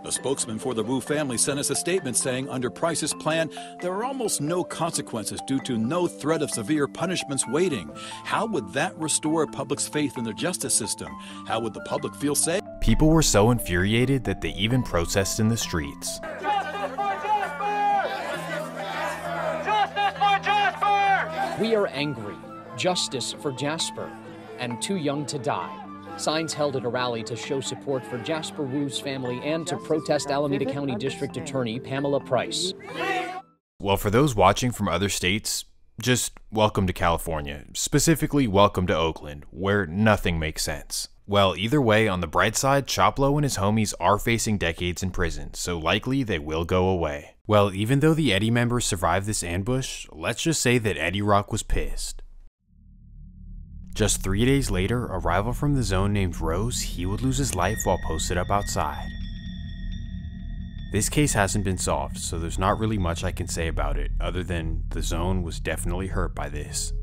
A spokesman for the Wu family sent us a statement saying under Price's plan, there are almost no consequences due to no threat of severe punishments waiting. How would that restore public's faith in the justice system? How would the public feel safe? People were so infuriated that they even protested in the streets. We are angry. Justice for Jasper. And too young to die. Signs held at a rally to show support for Jasper Wu's family and to protest Alameda County District Attorney Pamela Price. Well, for those watching from other states, just welcome to California. Specifically, welcome to Oakland, where nothing makes sense. Well, either way, on the bright side, Choplo and his homies are facing decades in prison, so likely they will go away. Well, even though the Eddie members survived this ambush, let's just say that Eddie Rock was pissed. Just 3 days later, a rival from the zone named Rose, he would lose his life while posted up outside. This case hasn't been solved, so there's not really much I can say about it, other than the zone was definitely hurt by this.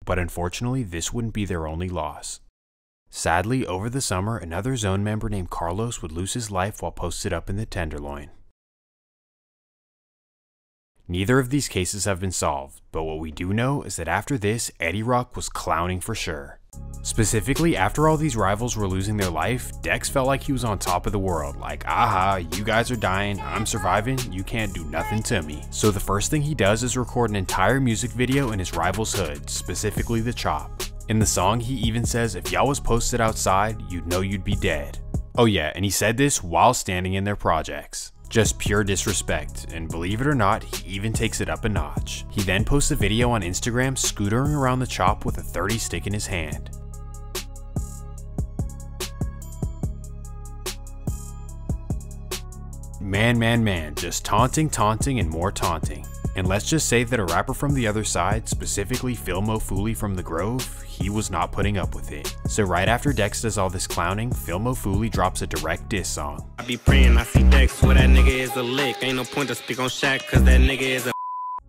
But unfortunately, this wouldn't be their only loss. Sadly, over the summer, another zone member named Carlos would lose his life while posted up in the Tenderloin. Neither of these cases have been solved, but what we do know is that after this, Eddie Rock was clowning for sure. Specifically, after all these rivals were losing their life, Dex felt like he was on top of the world, like, aha, you guys are dying, I'm surviving, you can't do nothing to me. So the first thing he does is record an entire music video in his rival's hood, specifically the Chop. In the song, he even says if y'all was posted outside, you'd know you'd be dead. Oh yeah, and he said this while standing in their projects. Just pure disrespect, and believe it or not, he even takes it up a notch. He then posts a video on Instagram scootering around the Chop with a 30 stick in his hand. Man, just taunting and more taunting. And let's just say that a rapper from the other side, specifically Fillmoe from The Grove, he was not putting up with it. So right after Dex does all this clowning, Fillmoe drops a direct diss song. I be praying I see Dex where that nigga is a lick. Ain't no point to speak on Shaq cause that nigga is a.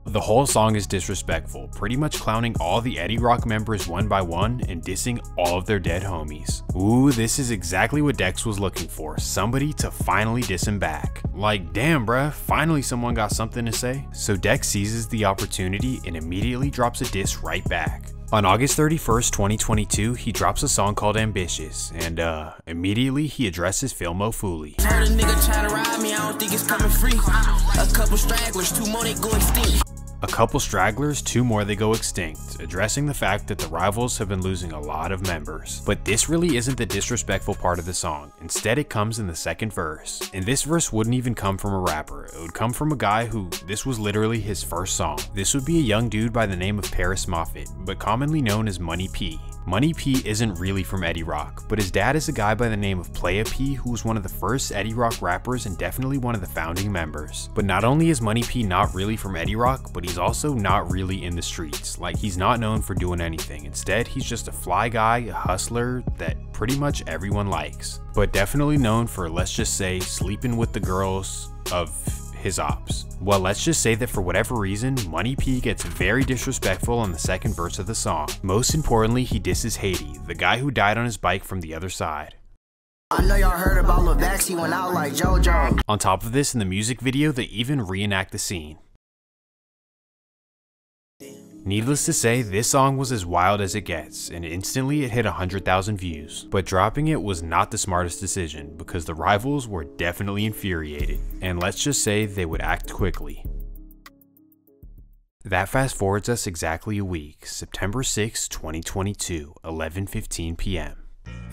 The whole song is disrespectful, pretty much clowning all the Eddie Rock members one by one and dissing all of their dead homies. Ooh, this is exactly what Dex was looking for, somebody to finally diss him back. Like, damn bruh, finally someone got something to say. So Dex seizes the opportunity and immediately drops a diss right back. On August 31st, 2022, he drops a song called Ambitious, and immediately he addresses Fillmoe. Heard a nigga try to ride me, I don't think it's coming free. A couple stragglers, 2 more they go extinct. A couple stragglers, 2 more they go extinct, addressing the fact that the rivals have been losing a lot of members. But this really isn't the disrespectful part of the song, instead it comes in the second verse. And this verse wouldn't even come from a rapper, it would come from a guy who, this was literally his first song. This would be a young dude by the name of Paris Moffat, but commonly known as Money P. Money P isn't really from Eddie Rock, but his dad is a guy by the name of Playa P, who was one of the first Eddie Rock rappers and definitely one of the founding members. But not only is Money P not really from Eddie Rock, but he's also not really in the streets. Like, he's not known for doing anything. Instead, he's just a fly guy, a hustler that pretty much everyone likes. But definitely known for, let's just say, sleeping with the girls of his ops. Well, let's just say that for whatever reason, Money P gets very disrespectful on the second verse of the song. Most importantly, he disses Haiti, the guy who died on his bike from the other side. I know y'all heard about Levax, he went out like JoJo. On top of this, in the music video, they even reenact the scene. Needless to say, this song was as wild as it gets, and instantly it hit 100,000 views. But dropping it was not the smartest decision, because the rivals were definitely infuriated, and let's just say they would act quickly. That fast forwards us exactly a week, September 6, 2022, 11:15 p.m.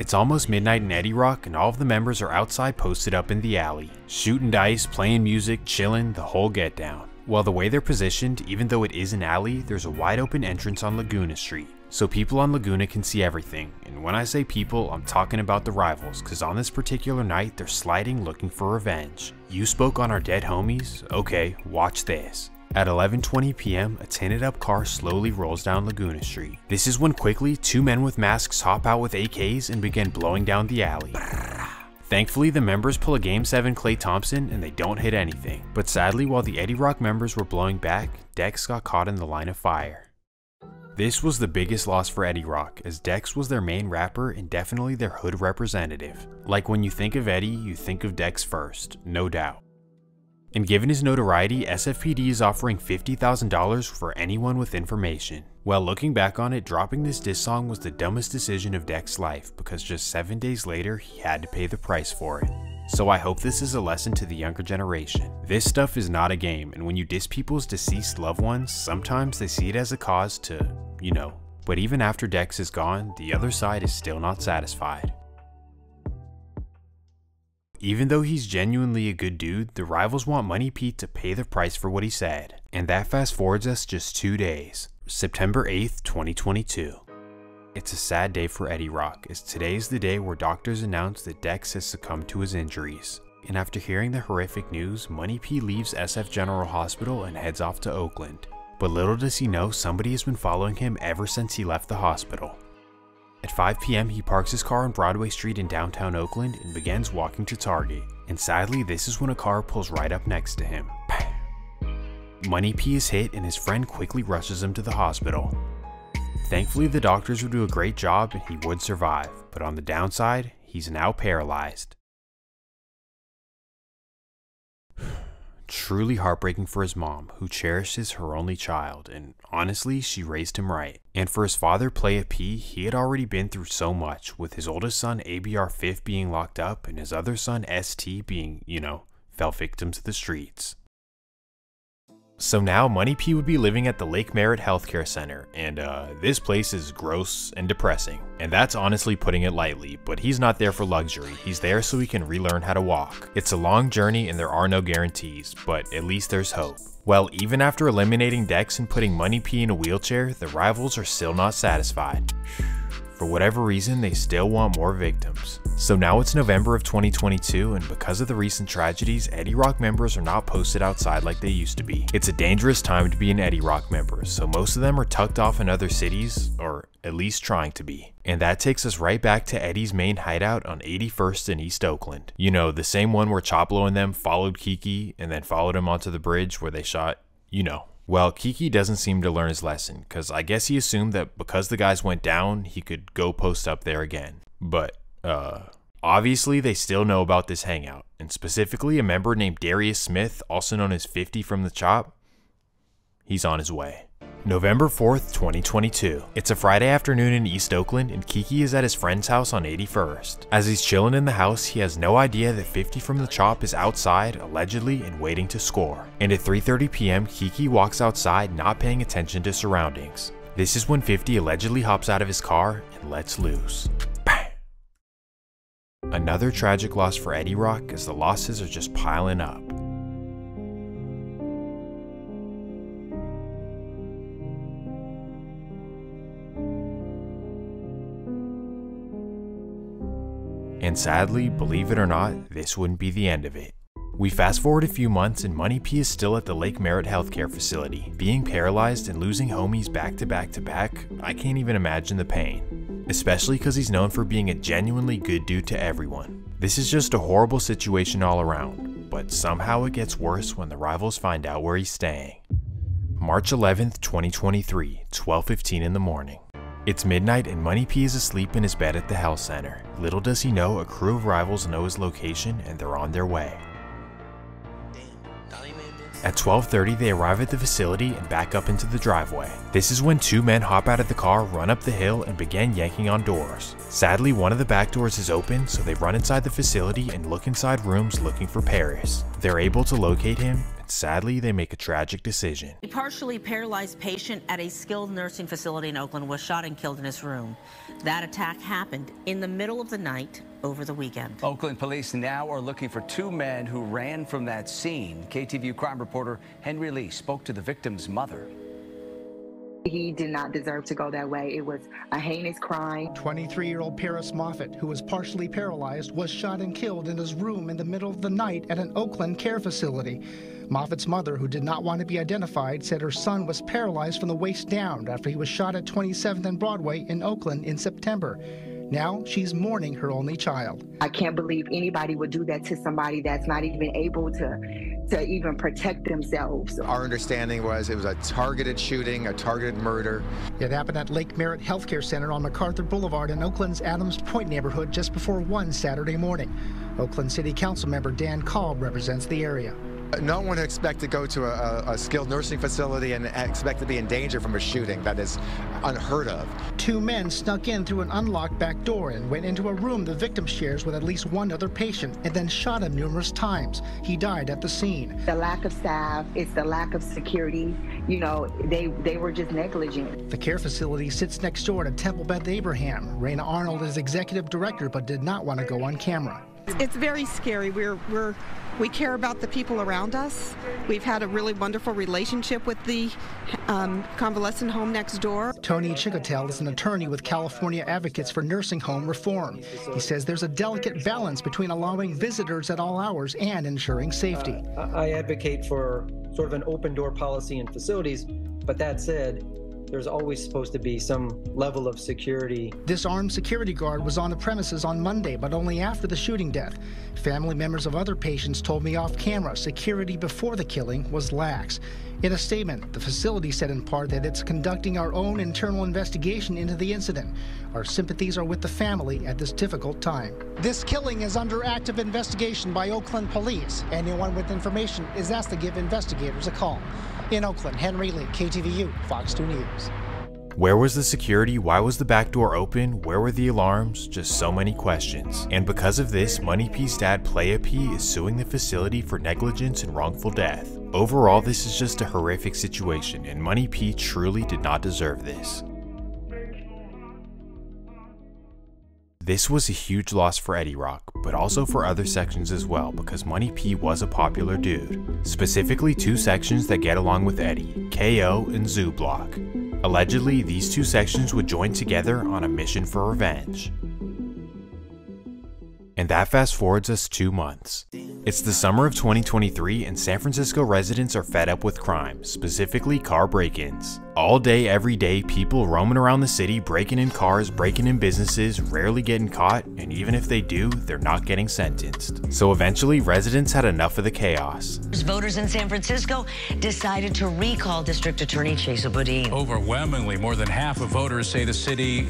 It's almost midnight in Eddie Rock, and all of the members are outside posted up in the alley, shooting dice, playing music, chilling, the whole get down. Well, the way they're positioned, even though it is an alley, there's a wide open entrance on Laguna Street. So people on Laguna can see everything, and when I say people, I'm talking about the rivals, cause on this particular night, they're sliding looking for revenge. You spoke on our dead homies? Okay, watch this. At 11:20 p.m., a tinted up car slowly rolls down Laguna Street. This is when quickly, 2 men with masks hop out with AKs and begin blowing down the alley. Thankfully, the members pull a Game 7 Klay Thompson and they don't hit anything. But sadly, while the Eddie Rock members were blowing back, Dex got caught in the line of fire. This was the biggest loss for Eddie Rock, as Dex was their main rapper and definitely their hood representative. Like when you think of Eddie, you think of Dex first, no doubt. And given his notoriety, SFPD is offering $50,000 for anyone with information. Well, looking back on it, dropping this diss song was the dumbest decision of Dex's life, because just 7 days later, he had to pay the price for it. So I hope this is a lesson to the younger generation. This stuff is not a game, and when you diss people's deceased loved ones, sometimes they see it as a cause to, you know. But even after Dex is gone, the other side is still not satisfied. Even though he's genuinely a good dude, the rivals want Money Pete to pay the price for what he said. And that fast forwards us just 2 days, September 8th, 2022. It's a sad day for Eddie Rock, as today is the day where doctors announce that Dex has succumbed to his injuries. And after hearing the horrific news, Money P leaves SF General Hospital and heads off to Oakland. But little does he know, somebody has been following him ever since he left the hospital. At 5 p.m. he parks his car on Broadway Street in downtown Oakland and begins walking to Target. And sadly, this is when a car pulls right up next to him. Money P is hit and his friend quickly rushes him to the hospital. Thankfully, the doctors would do a great job and he would survive, but on the downside, he's now paralyzed. Truly heartbreaking for his mom, who cherishes her only child, and honestly, she raised him right. And for his father, Playa P, he had already been through so much, with his oldest son, ABR 5th, being locked up, and his other son, ST, being, fell victim to the streets. So now Money P would be living at the Lake Merritt Healthcare Center, and this place is gross and depressing. And that's honestly putting it lightly, but he's not there for luxury, he's there so he can relearn how to walk. It's a long journey and there are no guarantees, but at least there's hope. Well, even after eliminating Dex and putting Money P in a wheelchair, the rivals are still not satisfied. For whatever reason, they still want more victims. So now it's November of 2022, and because of the recent tragedies, Eddie Rock members are not posted outside like they used to be. It's a dangerous time to be an Eddie Rock member, so most of them are tucked off in other cities, or at least trying to be. And that takes us right back to Eddie's main hideout on 81st in East Oakland. The same one where Choplo and them followed Kiki, and then followed him onto the bridge where they shot, Well, Kiki doesn't seem to learn his lesson, because I guess he assumed that because the guys went down, he could go post up there again. But, obviously they still know about this hangout, and specifically a member named Darius Smith, also known as 50 from the Chop. He's on his way. November 4th, 2022. It's a Friday afternoon in East Oakland, and Kiki is at his friend's house on 81st. As he's chilling in the house, he has no idea that 50 from the Chop is outside, allegedly, and waiting to score. And at 3:30 p.m, Kiki walks outside, not paying attention to surroundings. This is when 50 allegedly hops out of his car and lets loose. Bang! Another tragic loss for Eddie Rock, as the losses are just piling up. And sadly, believe it or not, this wouldn't be the end of it. We fast forward a few months and Money P is still at the Lake Merritt Healthcare Facility. Being paralyzed and losing homies back to back to back, I can't even imagine the pain. Especially because he's known for being a genuinely good dude to everyone. This is just a horrible situation all around, but somehow it gets worse when the rivals find out where he's staying. March 11th, 2023, 12:15 in the morning. It's midnight and Money P is asleep in his bed at the health center. Little does he know, a crew of rivals know his location and they're on their way. At 12:30, they arrive at the facility and back up into the driveway. This is when two men hop out of the car, run up the hill, and begin yanking on doors. Sadly, one of the back doors is open, so they run inside the facility and look inside rooms looking for Paris. They're able to locate him, and sadly, they make a tragic decision. A partially paralyzed patient at a skilled nursing facility in Oakland was shot and killed in his room. That attack happened in the middle of the night over the weekend. Oakland police now are looking for two men who ran from that scene. KTVU crime reporter Henry Lee spoke to the victim's mother. He did not deserve to go that way. It was a heinous crime. 23-year-old Paris Moffitt, who was partially paralyzed, was shot and killed in his room in the middle of the night at an Oakland care facility. Moffitt's mother, who did not want to be identified, said her son was paralyzed from the waist down after he was shot at 27th and Broadway in Oakland in September. Now she's mourning her only child. I can't believe anybody would do that to somebody that's not even able to even protect themselves. Our understanding was it was a targeted shooting, a targeted murder. It happened at Lake Merritt Healthcare Center on MacArthur Boulevard in Oakland's Adams Point neighborhood just before 1 Saturday morning. Oakland City Council member Dan Cobb represents the area. No one would expect to go to a skilled nursing facility and expect to be in danger from a shooting. That is unheard of. Two men snuck in through an unlocked back door and went into a room the victim shares with at least one other patient and then shot him numerous times. He died at the scene. The lack of staff, it's the lack of security. You know, they were just negligent. The care facility sits next door to Temple Beth Abraham. Raina Arnold is executive director but did not want to go on camera. It's very scary. We care about the people around us. We've had a really wonderful relationship with the convalescent home next door. Tony Chicotel is an attorney with California Advocates for Nursing Home Reform. He says there's a delicate balance between allowing visitors at all hours and ensuring safety. I advocate for sort of an open door policy in facilities, but that said, there's always supposed to be some level of security. This armed security guard was on the premises on Monday, but only after the shooting death. Family members of other patients told me off camera security before the killing was lax. In a statement, the facility said in part that it's conducting our own internal investigation into the incident. Our sympathies are with the family at this difficult time. This killing is under active investigation by Oakland police. Anyone with information is asked to give investigators a call. In Oakland, Henry Lee, KTVU, Fox 2 News. Where was the security? Why was the back door open? Where were the alarms? Just so many questions. And because of this, Money P's dad, Playa P, is suing the facility for negligence and wrongful death. Overall, this is just a horrific situation, and Money P truly did not deserve this. This was a huge loss for Eddie Rock, but also for other sections as well, because Money P was a popular dude. Specifically 2 sections that get along with Eddie, KO and Zoo Block. Allegedly, these 2 sections would join together on a mission for revenge. And that fast forwards us 2 months. It's the summer of 2023 and San Francisco residents are fed up with crime, specifically car break-ins. All day, every day, people roaming around the city, breaking in cars, breaking in businesses, rarely getting caught, and even if they do, they're not getting sentenced. So eventually, residents had enough of the chaos. Voters in San Francisco decided to recall District Attorney Chase Boudin. Overwhelmingly, more than half of voters say the city,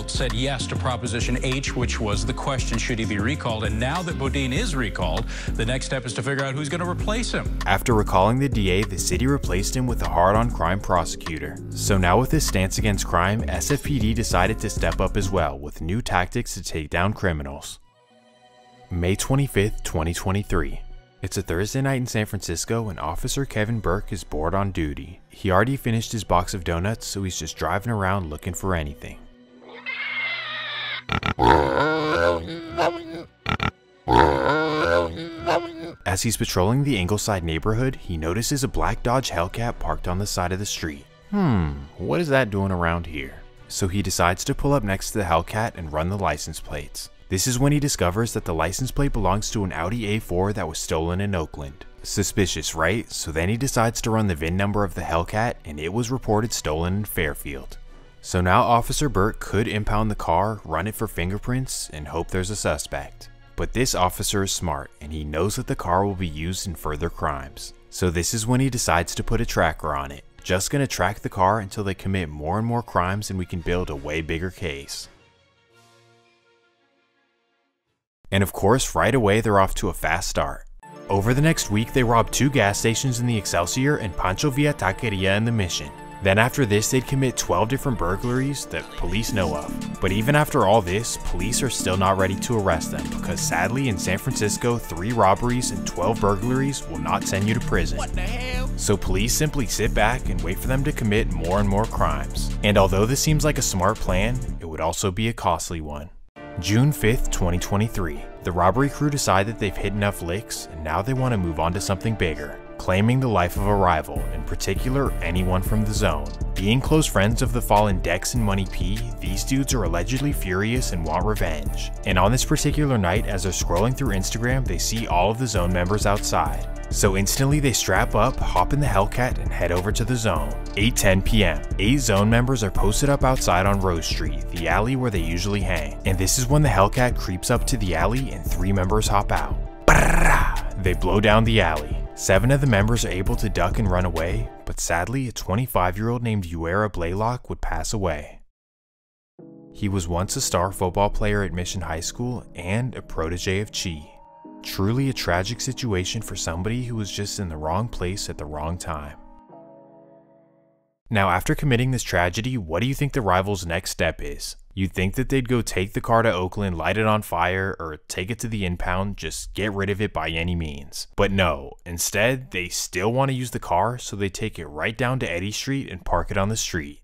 said yes to Proposition H, which was the question, should he be recalled? And now that Boudin is recalled, the next step is to figure out who's going to replace him. After recalling the DA, the city replaced him with a hard-on-crime prosecutor. So now with his stance against crime, SFPD decided to step up as well with new tactics to take down criminals. May 25th, 2023. It's a Thursday night in San Francisco and Officer Kevin Burke is bored on duty. He already finished his box of donuts, so he's just driving around looking for anything. As he's patrolling the Ingleside neighborhood, he notices a black Dodge Hellcat parked on the side of the street. What is that doing around here? So he decides to pull up next to the Hellcat and run the license plates. This is when he discovers that the license plate belongs to an Audi A4 that was stolen in Oakland. Suspicious, right? So then he decides to run the VIN number of the Hellcat and it was reported stolen in Fairfield. So now Officer Burke could impound the car, run it for fingerprints, and hope there's a suspect. But this officer is smart and he knows that the car will be used in further crimes. So this is when he decides to put a tracker on it. Just gonna track the car until they commit more and more crimes and we can build a way bigger case. And of course, right away they're off to a fast start. Over the next week, they robbed 2 gas stations in the Excelsior and Pancho Villa Taqueria in the Mission. Then after this, they'd commit 12 different burglaries that police know of. But even after all this, police are still not ready to arrest them because sadly in San Francisco, 3 robberies and 12 burglaries will not send you to prison. What the hell? So police simply sit back and wait for them to commit more and more crimes. And although this seems like a smart plan, it would also be a costly one. June 5th, 2023. The robbery crew decide that they've hit enough licks and now they want to move on to something bigger. Claiming the life of a rival, in particular anyone from the zone. Being close friends of the fallen Dex and Money P, these dudes are allegedly furious and want revenge. And on this particular night, as they're scrolling through Instagram, they see all of the zone members outside. So instantly they strap up, hop in the Hellcat, and head over to the zone. 8:10 p.m. 8 zone members are posted up outside on Rose Street, the alley where they usually hang. And this is when the Hellcat creeps up to the alley and 3 members hop out. They blow down the alley. 7 of the members are able to duck and run away, but sadly a 25-year-old named Uera Blaylock would pass away. He was once a star football player at Mission High School and a protege of Chi. Truly a tragic situation for somebody who was just in the wrong place at the wrong time. Now after committing this tragedy, what do you think the rival's next step is? You'd think that they'd go take the car to Oakland, light it on fire, or take it to the impound, just get rid of it by any means. But no, instead, they still want to use the car, so they take it right down to Eddy Street and park it on the street.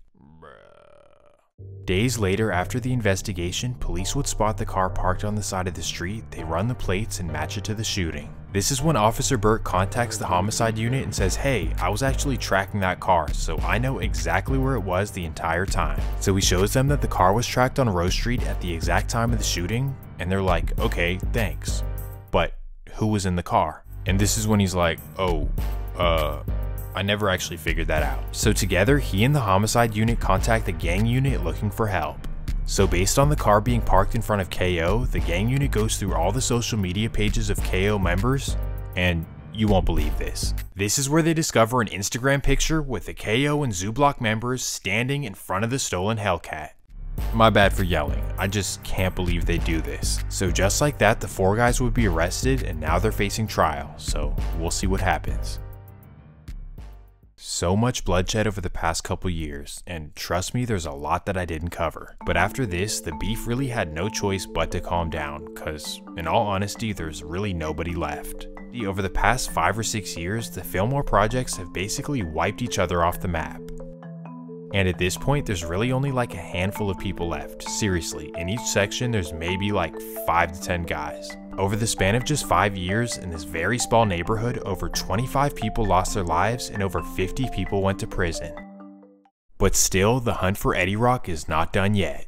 Days later, after the investigation, police would spot the car parked on the side of the street, they run the plates and match it to the shooting. This is when Officer Burke contacts the homicide unit and says, hey, I was actually tracking that car, so I know exactly where it was the entire time. So he shows them that the car was tracked on Rose Street at the exact time of the shooting, and they're like, okay, thanks. But who was in the car? And this is when he's like, oh, I never actually figured that out. So together, he and the homicide unit contact the gang unit looking for help. So based on the car being parked in front of KO, the gang unit goes through all the social media pages of KO members, and you won't believe this. This is where they discover an Instagram picture with the KO and Zoo Block members standing in front of the stolen Hellcat. My bad for yelling, I just can't believe they do this. So just like that, the 4 guys would be arrested and now they're facing trial, so we'll see what happens. So much bloodshed over the past couple years, and trust me, there's a lot that I didn't cover. But after this, the beef really had no choice but to calm down, cause in all honesty, there's really nobody left. Over the past 5 or 6 years, the Fillmoe projects have basically wiped each other off the map. And at this point, there's really only like a handful of people left. Seriously, in each section, there's maybe like 5 to 10 guys. Over the span of just 5 years, in this very small neighborhood, over 25 people lost their lives and over 50 people went to prison. But still, the hunt for Eddie Rock is not done yet.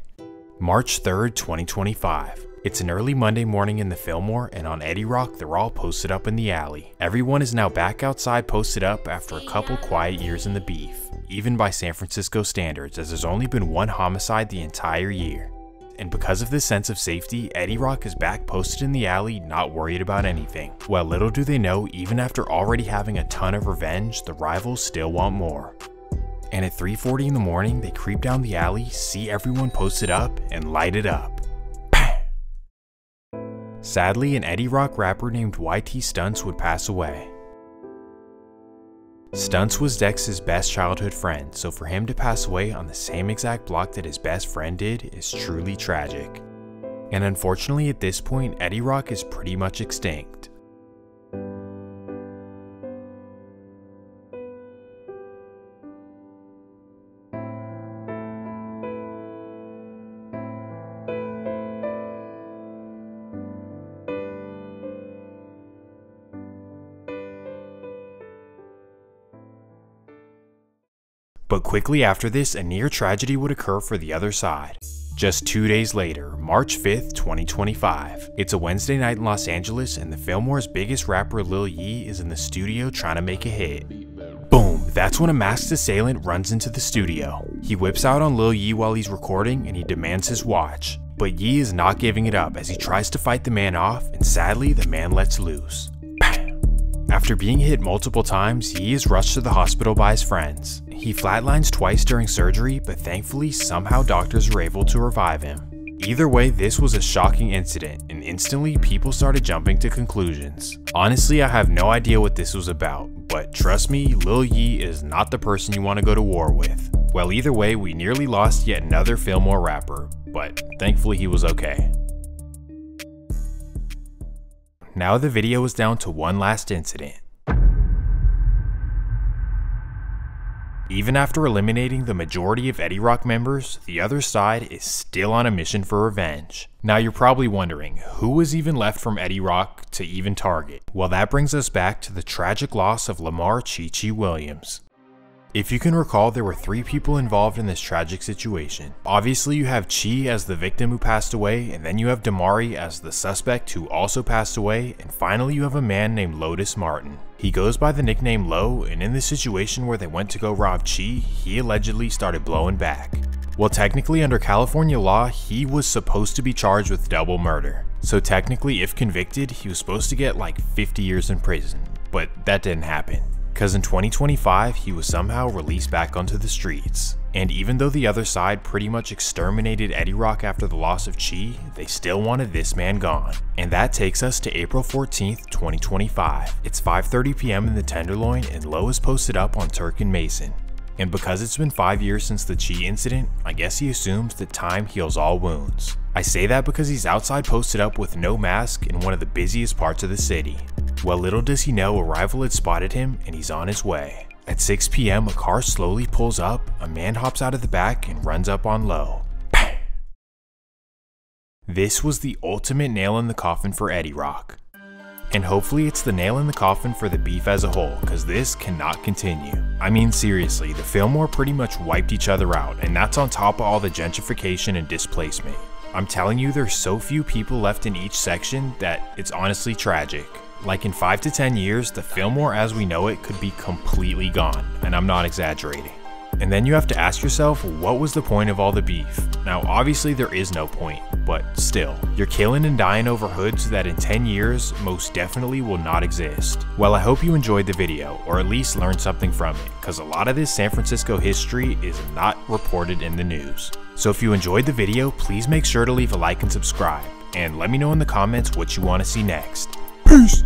March 3rd, 2025. It's an early Monday morning in the Fillmoe, and on Eddie Rock, they're all posted up in the alley. Everyone is now back outside posted up after a couple quiet years in the beef, even by San Francisco standards, as there's only been 1 homicide the entire year. And because of this sense of safety, Eddie Rock is back posted in the alley, not worried about anything. Well, little do they know, even after already having a ton of revenge, the rivals still want more. And at 3:40 in the morning, they creep down the alley, see everyone posted up, and light it up. Sadly, an Eddie Rock rapper named YT Stunts would pass away. Stunts was Dex's best childhood friend, so for him to pass away on the same exact block that his best friend did is truly tragic. And unfortunately at this point, Eddie Rock is pretty much extinct. But quickly after this, a near tragedy would occur for the other side. Just 2 days later, March 5th, 2025. It's a Wednesday night in Los Angeles, and the Fillmoe's biggest rapper Lil Yee is in the studio trying to make a hit. Boom, that's when a masked assailant runs into the studio. He whips out on Lil Yee while he's recording, and he demands his watch. But Yee is not giving it up as he tries to fight the man off, and sadly, the man lets loose. After being hit multiple times, Yee is rushed to the hospital by his friends. He flatlines twice during surgery, but thankfully somehow doctors were able to revive him. Either way, this was a shocking incident, and instantly people started jumping to conclusions. Honestly, I have no idea what this was about, but trust me, Lil Yee is not the person you want to go to war with. Well, either way, we nearly lost yet another Fillmoe rapper, but thankfully he was okay. Now the video is down to one last incident. Even after eliminating the majority of Eddie Rock members, the other side is still on a mission for revenge. Now you're probably wondering, who was even left from Eddie Rock to even target? Well, that brings us back to the tragic loss of Lamar Chi-Chi Williams. If you can recall, there were 3 people involved in this tragic situation. Obviously, you have Chi as the victim who passed away, and then you have Damari as the suspect who also passed away, and finally you have a man named Lotus Martin. He goes by the nickname Lo, and in the situation where they went to go rob Chi, he allegedly started blowing back. Well, technically under California law, he was supposed to be charged with double murder. So technically, if convicted, he was supposed to get like 50 years in prison, but that didn't happen. Because in 2025, he was somehow released back onto the streets. And even though the other side pretty much exterminated Eddie Rock after the loss of Chi, they still wanted this man gone. And that takes us to April 14th, 2025. It's 5:30 p.m. in the Tenderloin, and Lo is posted up on Turk and Mason. And because it's been 5 years since the Chi incident, I guess he assumes that time heals all wounds. I say that because he's outside posted up with no mask in one of the busiest parts of the city. Well, little does he know, a rival had spotted him and he's on his way. At 6 p.m, a car slowly pulls up, a man hops out of the back and runs up on Lo. Bang! This was the ultimate nail in the coffin for Eddie Rock. And hopefully it's the nail in the coffin for the beef as a whole, because this cannot continue. I mean seriously, the Fillmoe pretty much wiped each other out, and that's on top of all the gentrification and displacement. I'm telling you, there's so few people left in each section that it's honestly tragic. Like in 5 to 10 years, the Fillmoe as we know it could be completely gone, and I'm not exaggerating. And then you have to ask yourself, what was the point of all the beef? Now obviously there is no point, but still, you're killing and dying over hoods that in 10 years most definitely will not exist. Well, I hope you enjoyed the video, or at least learned something from it, because a lot of this San Francisco history is not reported in the news. So if you enjoyed the video, please make sure to leave a like and subscribe, and let me know in the comments what you want to see next. Peace!